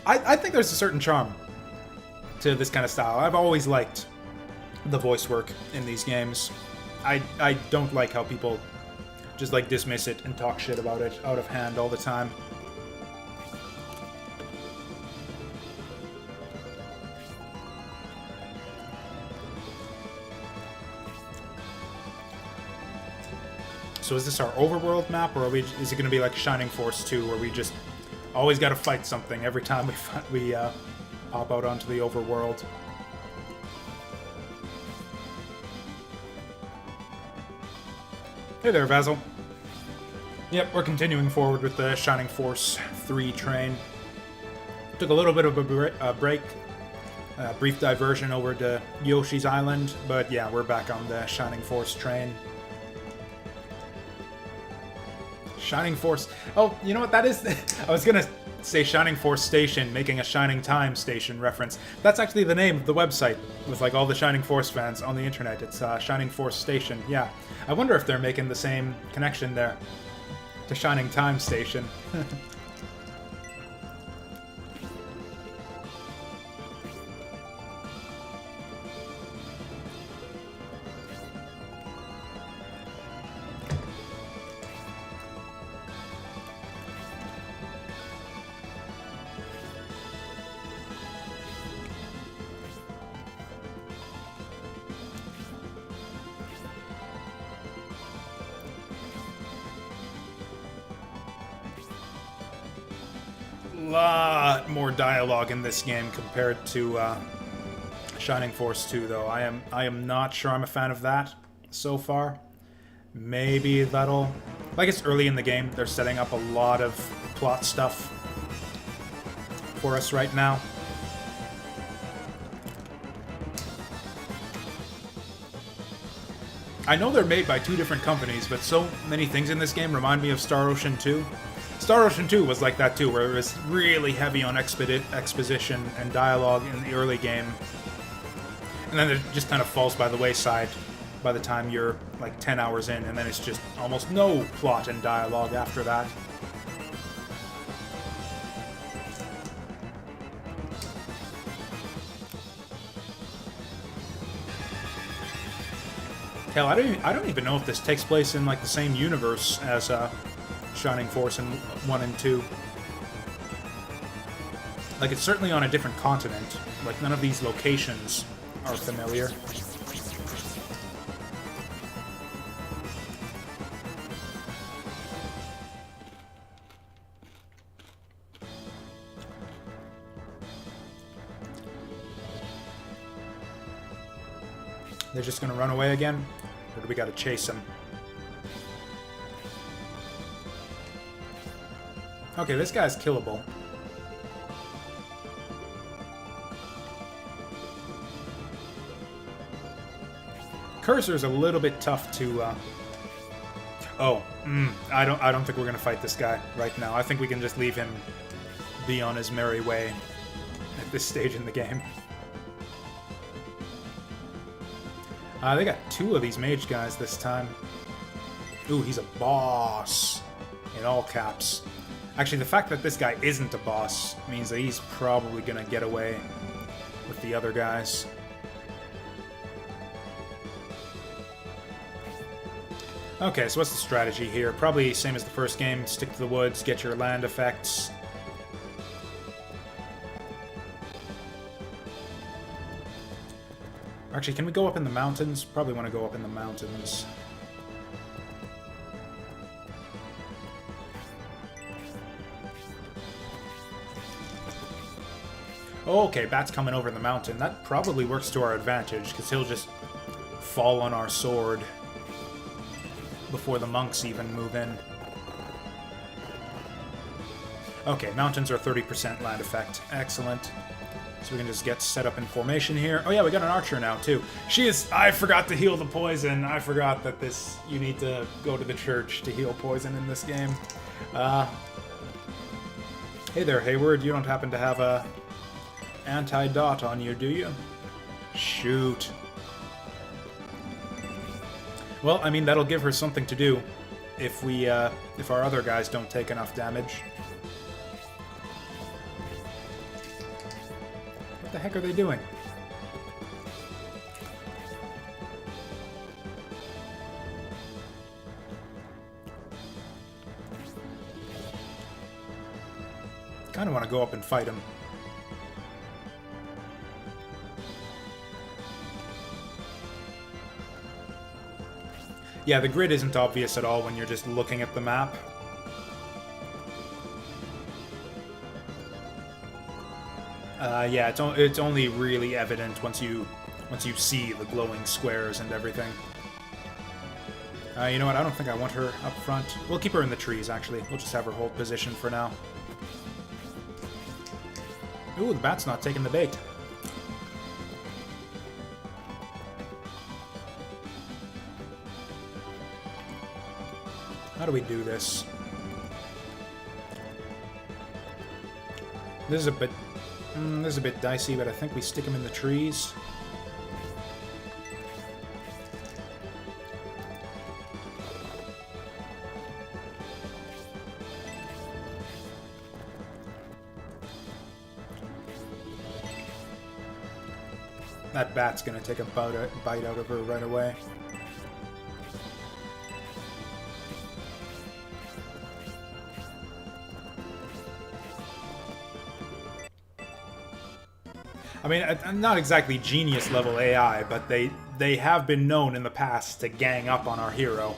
I think there's a certain charm to this kind of style. I've always liked the voice work in these games. I don't like how people just like dismiss it and talk shit about it out of hand all the time. So is this our overworld map, or is it going to be like Shining Force 2, where we just always got to fight something every time we hop out onto the overworld? Hey there, Basil. Yep, we're continuing forward with the Shining Force 3 train. Took a little bit of a break, brief diversion over to Yoshi's Island, but yeah, we're back on the Shining Force train. Shining Force... Oh, you know what that is? I was gonna say Shining Force Station, making a Shining Time Station reference. That's actually the name of the website, with like all the Shining Force fans on the internet. It's Shining Force Station, yeah. I wonder if they're making the same connection there to Shining Time Station. lot more dialogue in this game compared to Shining Force 2, though. I am not sure I'm a fan of that so far. Maybe that'll... Like, it's early in the game. They're setting up a lot of plot stuff for us right now. I know they're made by two different companies, but so many things in this game remind me of Star Ocean 2. Star Ocean 2 was like that too, where it was really heavy on exposition and dialogue in the early game. And then it just kind of falls by the wayside by the time you're like 10 hours in, and then it's just almost no plot and dialogue after that. Hell, I don't even know if this takes place in like the same universe as Shining Force in 1 and 2. Like, it's certainly on a different continent. Like, none of these locations are familiar. They're just gonna run away again? Or do we gotta chase them? Okay, this guy's killable. Cursor's a little bit tough to, I don't think we're gonna fight this guy right now. I think we can just leave him be on his merry way at this stage in the game. They got two of these mage guys this time. Ooh, he's a boss. In all caps. Actually, the fact that this guy isn't a boss means that he's probably gonna get away with the other guys. Okay, so what's the strategy here? Probably same as the first game. Stick to the woods, get your land effects. Actually, can we go up in the mountains? Probably want to go up in the mountains. Okay, Bat's coming over the mountain. That probably works to our advantage, because he'll just fall on our sword before the monks even move in. Okay, mountains are 30% land effect. Excellent. So we can just get set up in formation here. Oh yeah, we got an archer now, too. I forgot to heal the poison. I forgot that you need to go to the church to heal poison in this game. Hey there, Hayward. You don't happen to have a anti-dot on you, do you? Shoot. Well, I mean, that'll give her something to do if our other guys don't take enough damage. What the heck are they doing? Kind of want to go up and fight him. Yeah, the grid isn't obvious at all when you're just looking at the map. Yeah, it's only really evident once you see the glowing squares and everything. You know what? I don't think I want her up front. We'll keep her in the trees, actually. We'll just have her hold position for now. Ooh, the bat's not taking the bait. How do we do this? This is a bit dicey, but I think we stick him in the trees. That bat's gonna take a bite out of her right away. I mean, not exactly genius level AI, but they have been known in the past to gang up on our hero.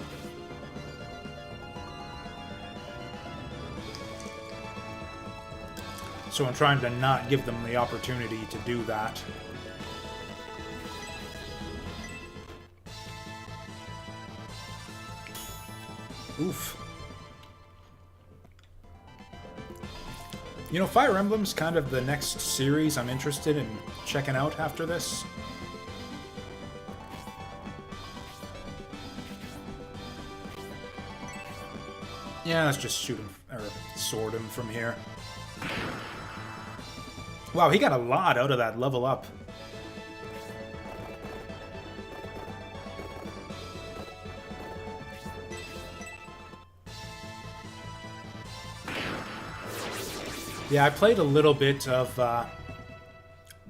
So I'm trying to not give them the opportunity to do that. Oof. You know, Fire Emblem's kind of the next series I'm interested in checking out after this. Yeah, let's just shoot him, or sword him from here. Wow, he got a lot out of that level up. Yeah, I played a little bit of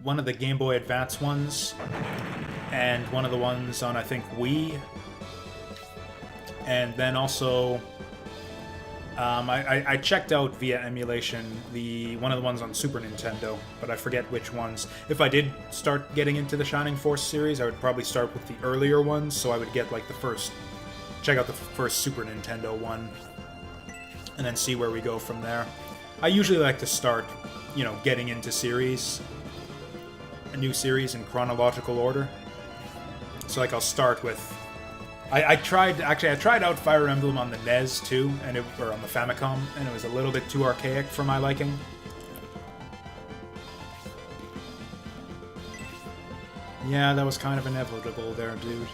one of the Game Boy Advance ones, and one of the ones on, I think, Wii. And then also, I checked out via emulation one of the ones on Super Nintendo, but I forget which ones. If I did start getting into the Shining Force series, I would probably start with the earlier ones, so I would get like check out the first Super Nintendo one, and then see where we go from there. I usually like to start, you know, getting into a new series in chronological order. So like I'll start with, I tried out Fire Emblem on the NES too, or on the Famicom, and it was a little bit too archaic for my liking. Yeah, that was kind of inevitable there, dude.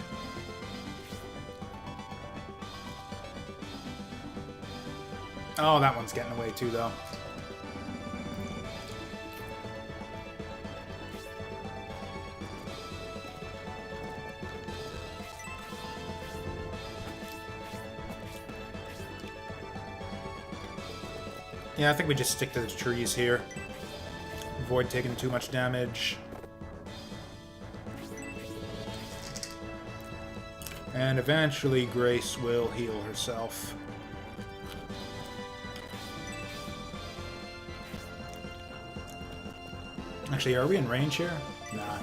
Oh, that one's getting away too, though. Yeah, I think we just stick to the trees here. Avoid taking too much damage. And eventually Grace will heal herself. Actually, are we in range here? Nah.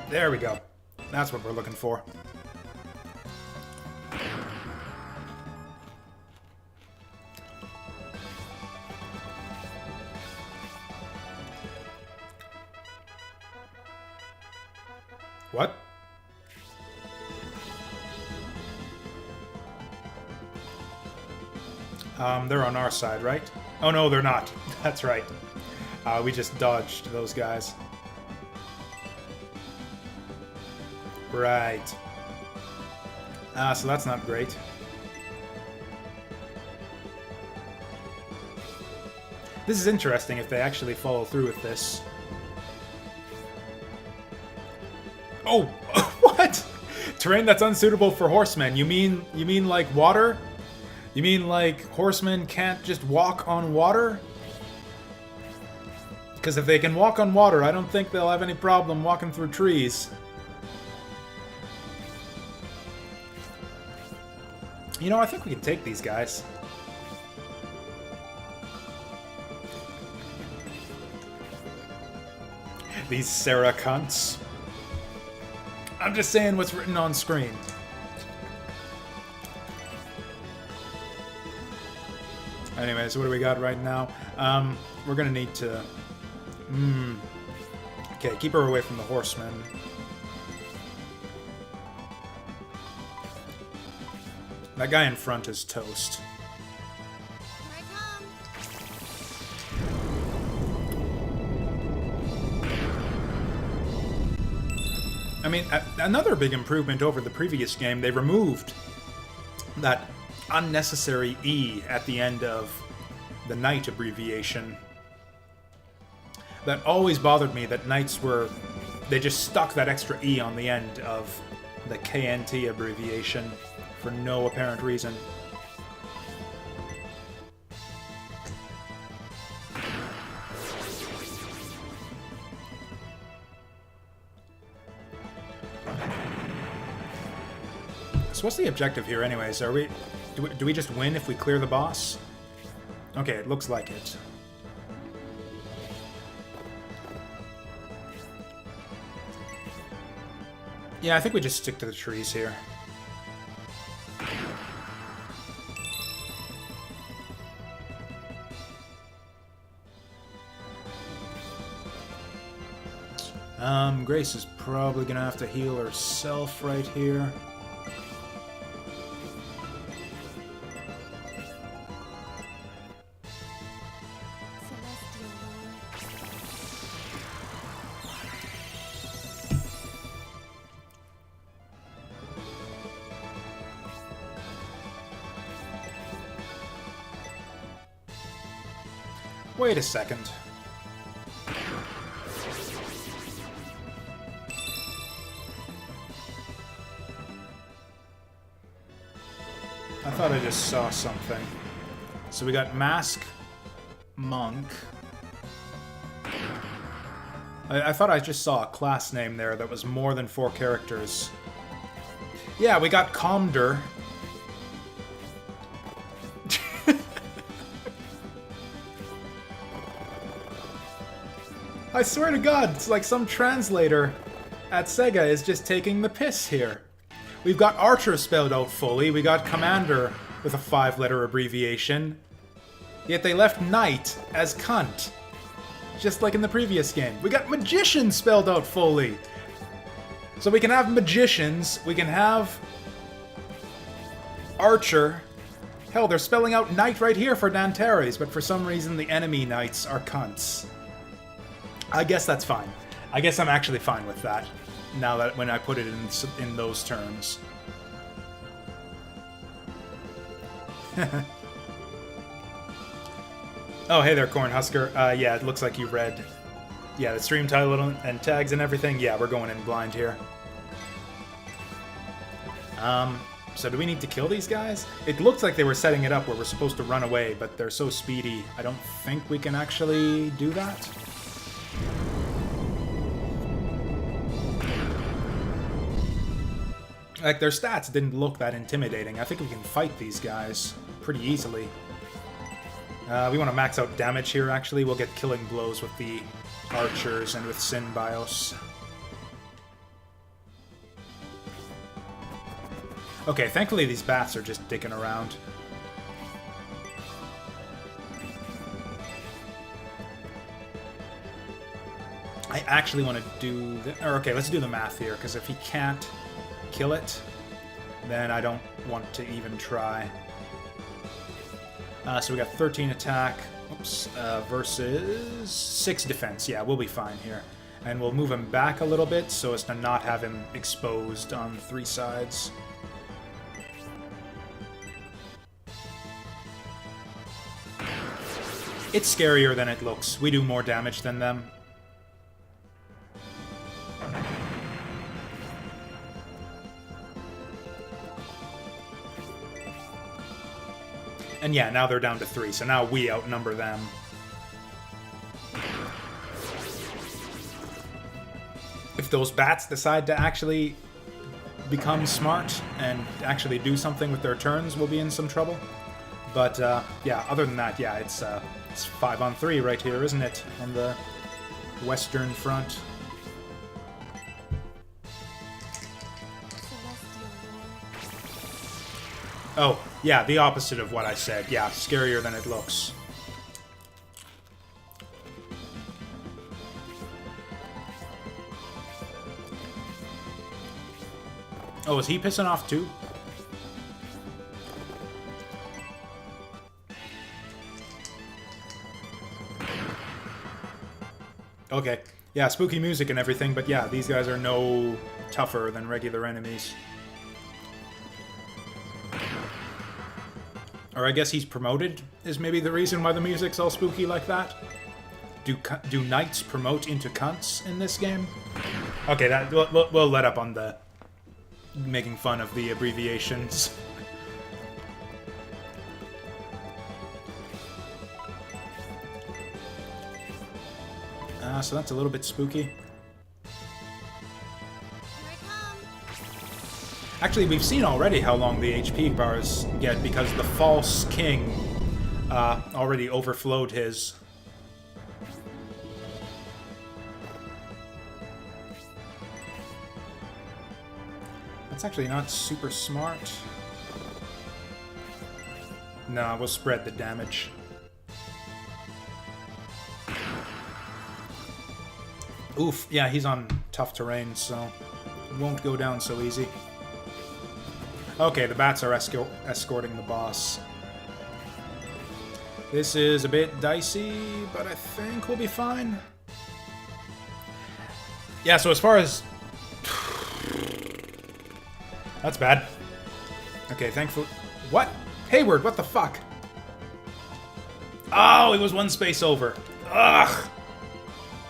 There we go. That's what we're looking for. What? They're on our side, right? Oh no, they're not. That's right. We just dodged those guys. Right. So that's not great. This is interesting if they actually follow through with this. Oh, what? Terrain that's unsuitable for horsemen. You mean like water? You mean like horsemen can't just walk on water? Because if they can walk on water, I don't think they'll have any problem walking through trees. You know, I think we can take these guys. These Sarah cunts. I'm just saying what's written on screen. Anyways, what do we got right now? We're gonna need to... Okay, keep her away from the horsemen. That guy in front is toast. Here I come. I mean, another big improvement over the previous game, they removed that unnecessary E at the end of the Knight abbreviation. That always bothered me, that Knights were... They just stuck that extra E on the end of the KNT abbreviation for no apparent reason. So what's the objective here anyways? Do we just win if we clear the boss? Okay, it looks like it. Yeah, I think we just stick to the trees here. Grace is probably gonna have to heal herself right here. Celestial Wait a second. I thought I just saw something. So we got Mask, Monk. I thought I just saw a class name there that was more than 4 characters. Yeah, we got Comder. I swear to God, it's like some translator at Sega is just taking the piss here. We've got Archer spelled out fully, we got Commander with a 5-letter abbreviation, yet they left Knight as cunt. Just like in the previous game. We got Magician spelled out fully. So we can have Magicians, we can have Archer. Hell, they're spelling out Knight right here for Nantares, but for some reason the enemy Knights are cunts. I guess that's fine. I guess I'm actually fine with that, now that when I put it in those terms. Oh, hey there, Cornhusker. Yeah, it looks like you read. Yeah, the stream title and tags and everything. Yeah, we're going in blind here. So do we need to kill these guys? It looks like they were setting it up where we're supposed to run away, but they're so speedy, I don't think we can actually do that. Like, their stats didn't look that intimidating. I think we can fight these guys pretty easily. We want to max out damage here, actually. We'll get killing blows with the archers and with Synbios. Okay, thankfully these bats are just dicking around. I actually want to do... okay, let's do the math here, because if he can't kill it, then I don't want to even try. So we got 13 attack, versus 6 defense. Yeah, we'll be fine here. And we'll move him back a little bit so as to not have him exposed on 3 sides. It's scarier than it looks. We do more damage than them. And yeah, now they're down to 3, so now we outnumber them. If those bats decide to actually become smart and actually do something with their turns, we'll be in some trouble. But yeah, other than that, yeah, it's 5-on-3 right here, isn't it? On the western front. Oh, yeah, the opposite of what I said. Yeah, scarier than it looks. Oh, is he pissing off too? Okay. Yeah, spooky music and everything, but yeah, these guys are no tougher than regular enemies. Or I guess he's promoted, is maybe the reason why the music's all spooky like that. Do knights promote into cunts in this game? Okay, that we'll let up on the making fun of the abbreviations. So that's a little bit spooky. Actually, we've seen already how long the HP bars get because the false king already overflowed his. That's actually not super smart. No, we'll spread the damage. Oof, yeah, he's on tough terrain, so it won't go down so easy. Okay, the bats are escorting the boss. This is a bit dicey, but I think we'll be fine. Yeah, so as far as... That's bad. Okay, thankfully... What? Hayward, what the fuck? Oh, it was one space over. Ugh!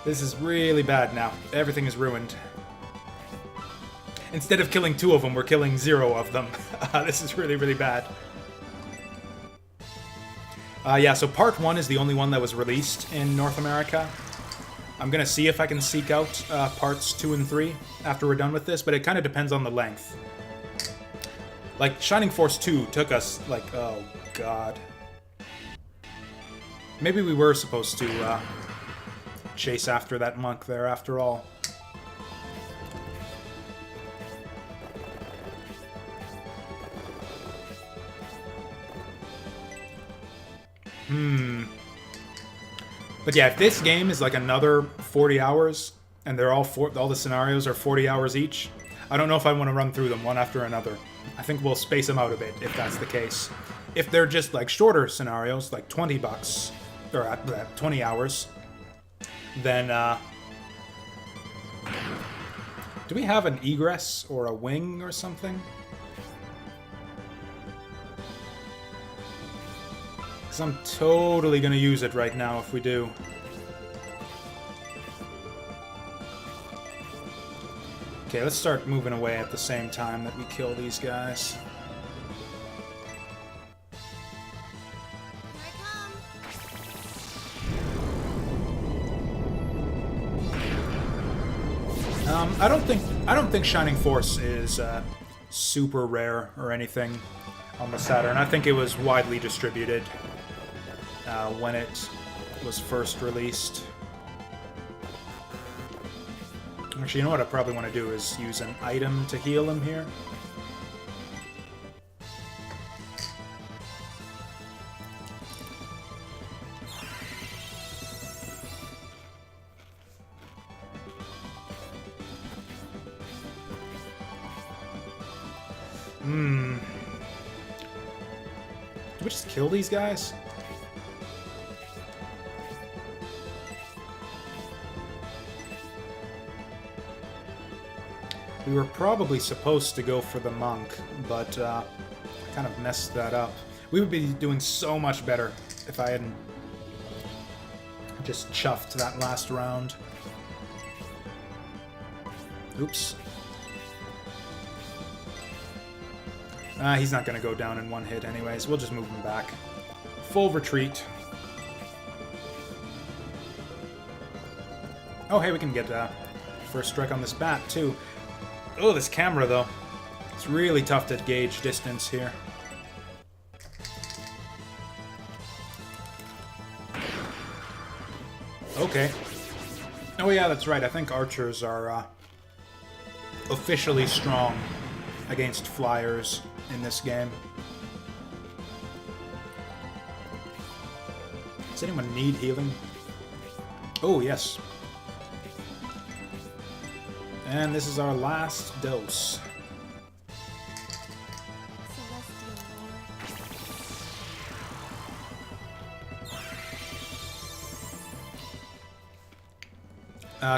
This is really bad now. Everything is ruined. Instead of killing 2 of them, we're killing 0 of them. This is really, really bad. Yeah, so part 1 is the only one that was released in North America. I'm gonna see if I can seek out parts 2 and 3 after we're done with this, but it kind of depends on the length. Like, Shining Force 2 took us, like, oh god. Maybe we were supposed to chase after that monk there after all. But yeah, if this game is like another 40 hours, and they're all the scenarios are 40 hours each, I don't know if I want to run through them one after another. I think we'll space them out a bit if that's the case. If they're just like shorter scenarios, like 20 bucks, or 20 hours, then do we have an egress or a wing or something? Because I'm totally going to use it right now if we do. Okay, let's start moving away at the same time that we kill these guys. I don't think Shining Force is super rare or anything on the Saturn. I think it was widely distributed when it was first released. Actually, you know what I probably want to do is use an item to heal him here. Do we just kill these guys? We were probably supposed to go for the monk, but kind of messed that up. We would be doing so much better if I hadn't just chuffed that last round. Oops. He's not going to go down in one hit anyways. We'll just move him back. Full retreat. Oh, hey, we can get first strike on this bat, too. Oh, this camera, though. It's really tough to gauge distance here. Okay. Oh, yeah, that's right. I think archers are officially strong against flyers in this game. Does anyone need healing? Oh, yes. And this is our last dose.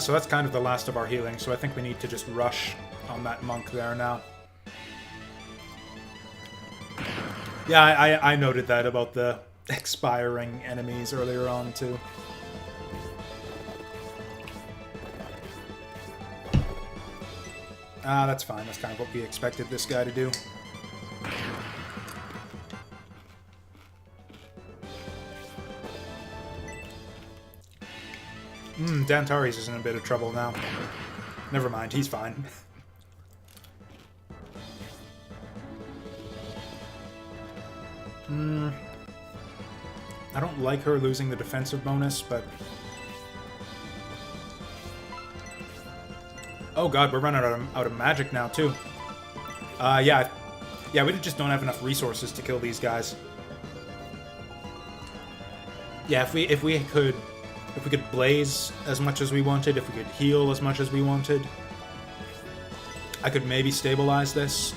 So that's kind of the last of our healing, so I think we need to just rush on that monk there now. Yeah, I noted that about the expiring enemies earlier on, too. That's fine. That's kind of what we expected this guy to do. Dantari's is in a bit of trouble now. Never mind, he's fine. I don't like her losing the defensive bonus, but... Oh god, we're running out of magic now, too. Yeah, we just don't have enough resources to kill these guys. Yeah, if we could If we could blaze as much as we wanted, if we could heal as much as we wanted, I could maybe stabilize this.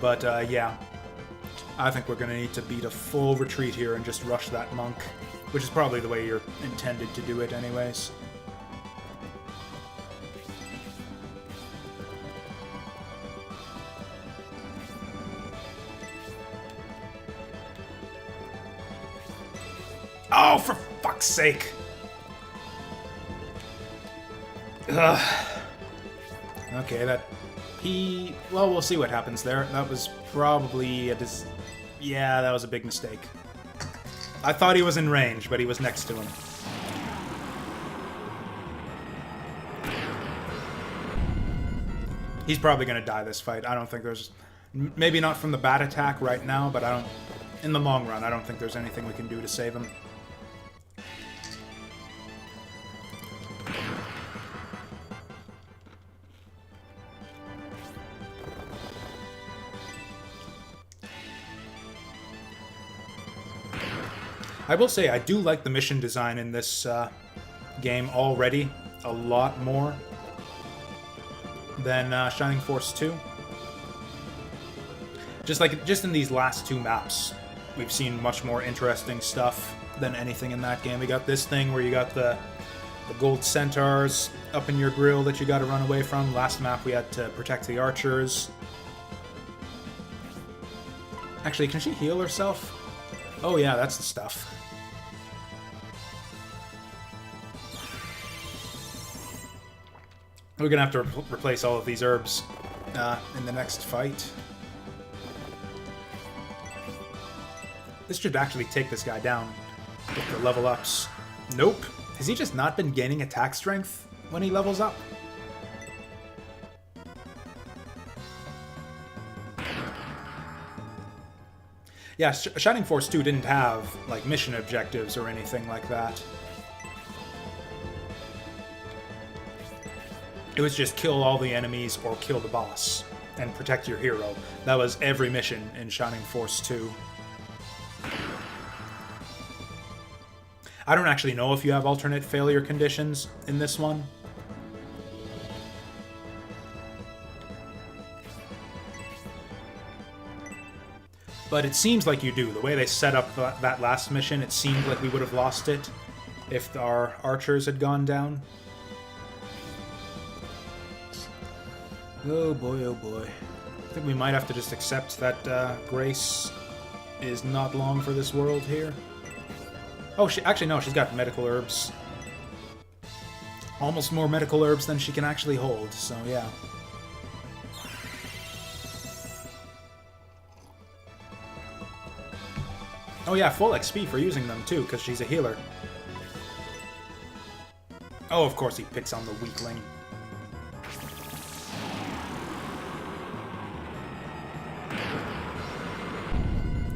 But yeah, I think we're going to need to beat a full retreat here and just rush that monk, which is probably the way you're intended to do it anyways. Oh, for fuck's sake! Ugh. Okay, that... Well, we'll see what happens there. That was probably a yeah, that was a big mistake. I thought he was in range, but he was next to him. He's probably going to die this fight. I don't think there's... Maybe not from the bat attack right now, but I don't... In the long run, I don't think there's anything we can do to save him. I will say, I do like the mission design in this game already a lot more than Shining Force 2. Just in these last two maps, we've seen much more interesting stuff than anything in that game. We got this thing where you got the gold centaurs up in your grill that you got to run away from. Last map we had to protect the archers. Actually, can she heal herself? Oh yeah, that's the stuff. We're gonna have to replace all of these herbs in the next fight. This should actually take this guy down with the level ups. Nope. Has he just not been gaining attack strength when he levels up? Yeah, Shining Force 2 didn't have, like, mission objectives or anything like that. It was just kill all the enemies or kill the boss and protect your hero. That was every mission in Shining Force 2. I don't actually know if you have alternate failure conditions in this one. But it seems like you do. The way they set up that last mission, it seemed like we would have lost it if our archers had gone down. Oh boy, oh boy. I think we might have to just accept that Grace is not long for this world here. Oh, actually no, she's got medical herbs. Almost more medical herbs than she can actually hold, so yeah. Oh yeah, full XP for using them too, because she's a healer. Oh, of course he picks on the weakling.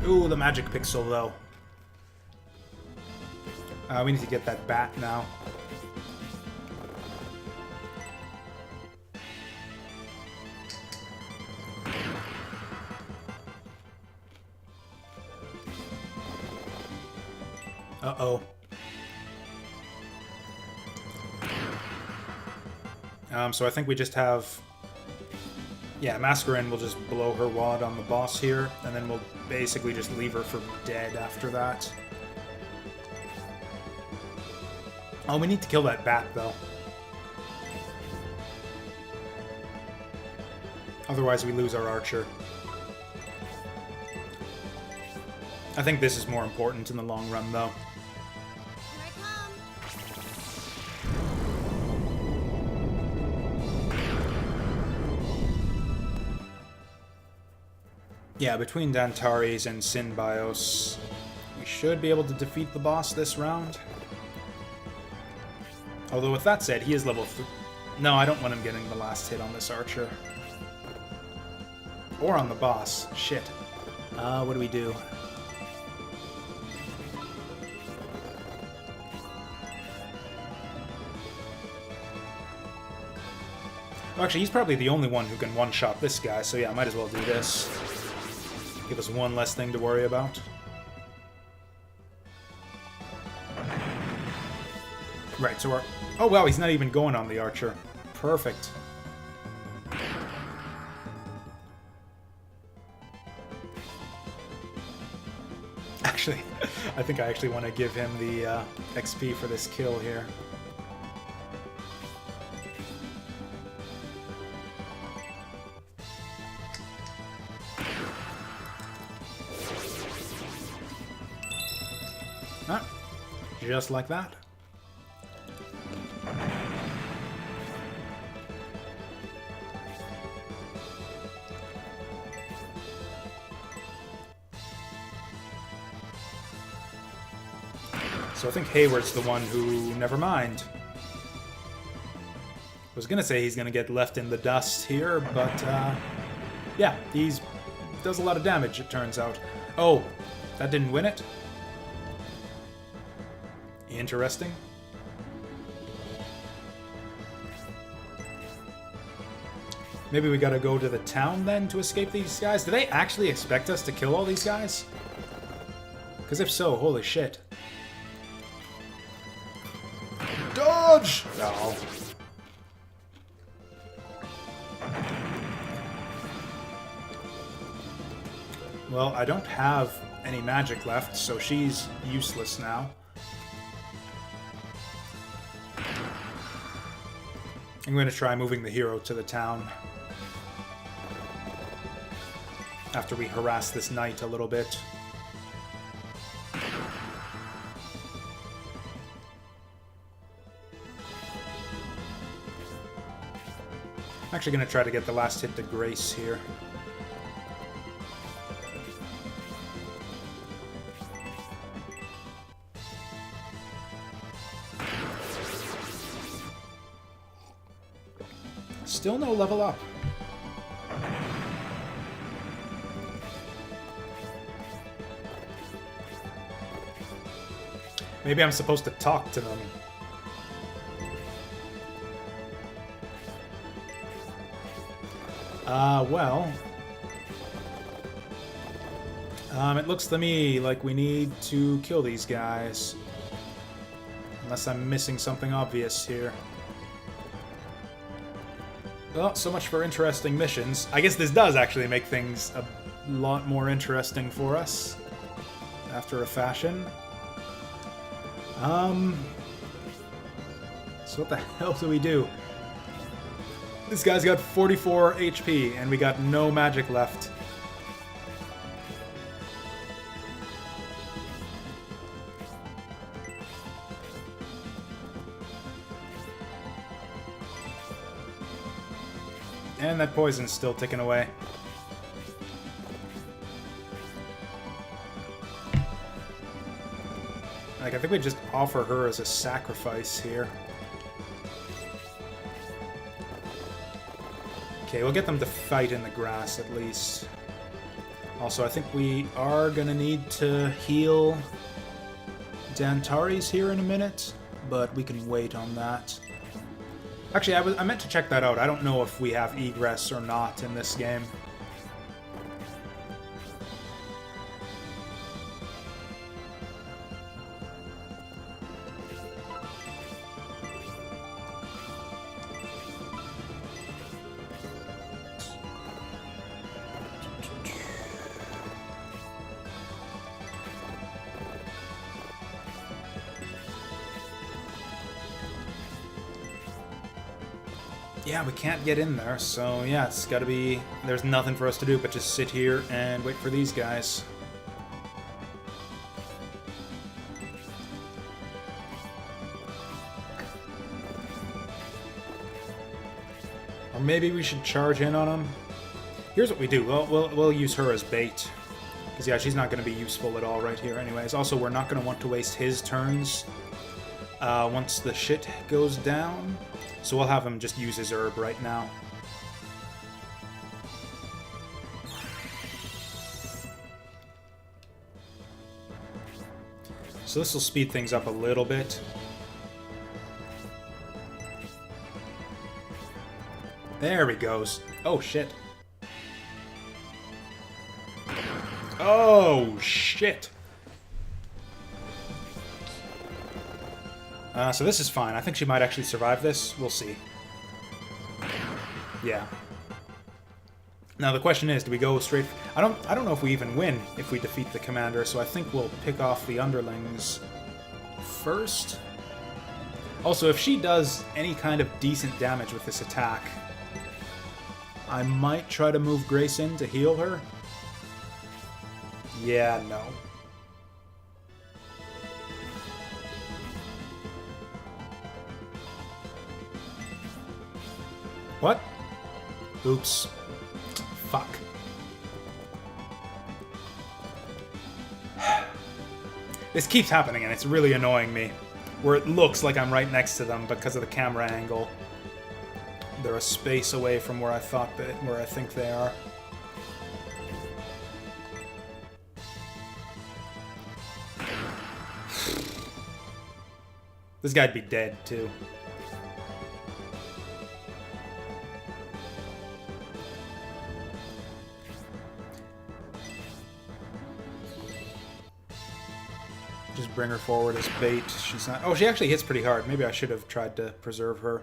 Ooh, the magic pixel though. We need to get that bat now. Uh-oh. So I think we just have... Yeah, Masquerin will just blow her wad on the boss here, and then we'll basically just leave her for dead after that. Oh, we need to kill that bat, though. Otherwise we lose our archer. I think this is more important in the long run, though. Yeah, between Dantares and Synbios, we should be able to defeat the boss this round. Although with that said, he is level 3. No, I don't want him getting the last hit on this archer. Or on the boss. Shit. What do we do? Well, actually, he's probably the only one who can one-shot this guy, so yeah, I might as well do this. Give us one less thing to worry about. Right, so we're... Oh, wow, he's not even going on the archer. Perfect. Actually, I think I actually want to give him the XP for this kill here. Ah, just like that. So I think Hayward's the one who... Never mind. I was gonna say he's gonna get left in the dust here, but yeah, he's does a lot of damage, it turns out. Oh, that didn't win it? Interesting. Maybe we gotta go to the town then to escape these guys? Do they actually expect us to kill all these guys? Because if so, holy shit. Dodge! No. Well, I don't have any magic left, so she's useless now. I'm going to try moving the hero to the town. After we harass this knight a little bit. I'm actually going to try to get the last hit to Grace here. Still no level up. Maybe I'm supposed to talk to them. Well... it looks to me like we need to kill these guys. Unless I'm missing something obvious here. Well, so much for interesting missions. I guess this does actually make things a lot more interesting for us. After a fashion. So what the hell do we do? This guy's got 44 HP, and we got no magic left. And that poison's still ticking away. Like, I think we just offer her as a sacrifice here. Okay, we'll get them to fight in the grass at least. Also, I think we are gonna need to heal Dantari's here in a minute, but we can wait on that. Actually, I meant to check that out. I don't know if we have egress or not in this game. Yeah, we can't get in there, so yeah, it's gotta be... There's nothing for us to do but just sit here and wait for these guys. Or maybe we should charge in on them. Here's what we do. We'll use her as bait. Because yeah, she's not going to be useful at all right here anyways. Also, we're not going to want to waste his turns once the shit goes down. So we'll have him just use his herb right now. So this will speed things up a little bit. There he goes. Oh, shit. Oh, shit. So this is fine. I think she might actually survive this. We'll see. Yeah. Now the question is, do we go straight... I don't know if we even win if we defeat the commander, so I think we'll pick off the underlings first. Also, if she does any kind of decent damage with this attack, I might try to move Grace in to heal her. Yeah, no. What? Oops. Fuck. This keeps happening and it's really annoying me. Where it looks like I'm right next to them because of the camera angle. They're a space away from where I think they are. This guy'd be dead too. Just bring her forward as bait. She's not... Oh, she actually hits pretty hard. Maybe I should have tried to preserve her.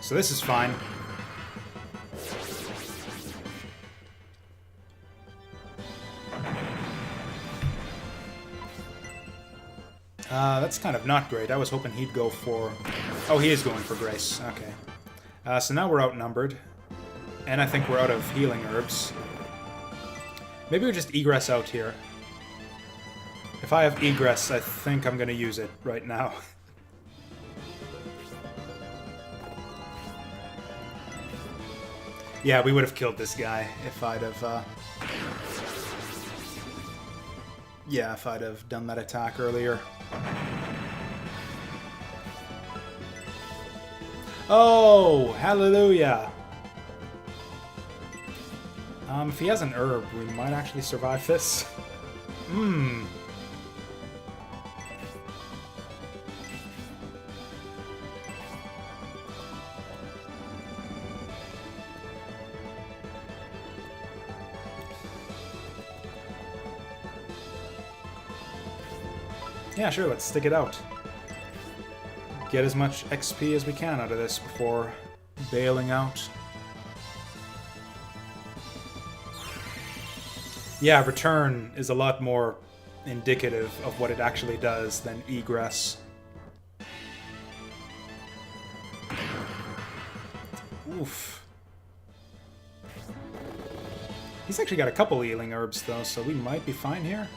So this is fine. That's kind of not great. I was hoping he'd go for... Oh, he is going for Grace. Okay. So now we're outnumbered. And I think we're out of healing herbs. Maybe we just egress out here. If I have egress, I think I'm going to use it right now. Yeah, we would have killed this guy if I'd have... Yeah, if I'd have done that attack earlier. Oh, hallelujah! If he has an herb, we might actually survive this. Hmm. Yeah, sure, let's stick it out. Get as much XP as we can out of this before bailing out. Yeah, return is a lot more indicative of what it actually does than egress. Oof. He's actually got a couple healing herbs, though, so we might be fine here.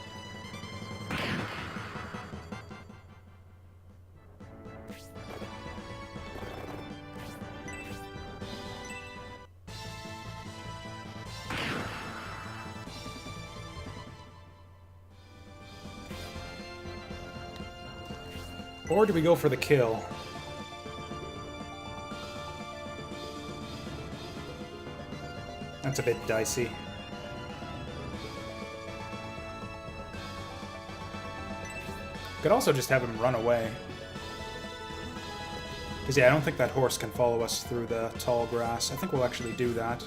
Or do we go for the kill? That's a bit dicey. Could also just have him run away. Because, yeah, I don't think that horse can follow us through the tall grass. I think we'll actually do that.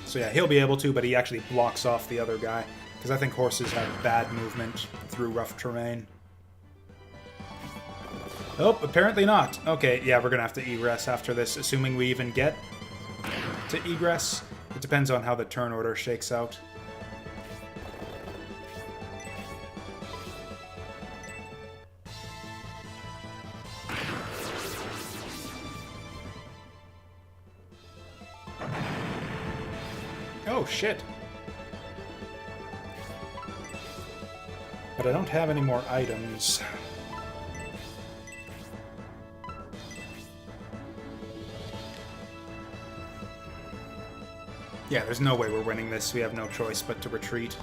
So yeah, he'll be able to, but he actually blocks off the other guy. Because I think horses have bad movement through rough terrain. Oh, apparently not. Okay, yeah, we're going to have to egress after this, assuming we even get to egress. It depends on how the turn order shakes out. Oh, shit. But I don't have any more items. Yeah, there's no way we're winning this. We have no choice but to retreat.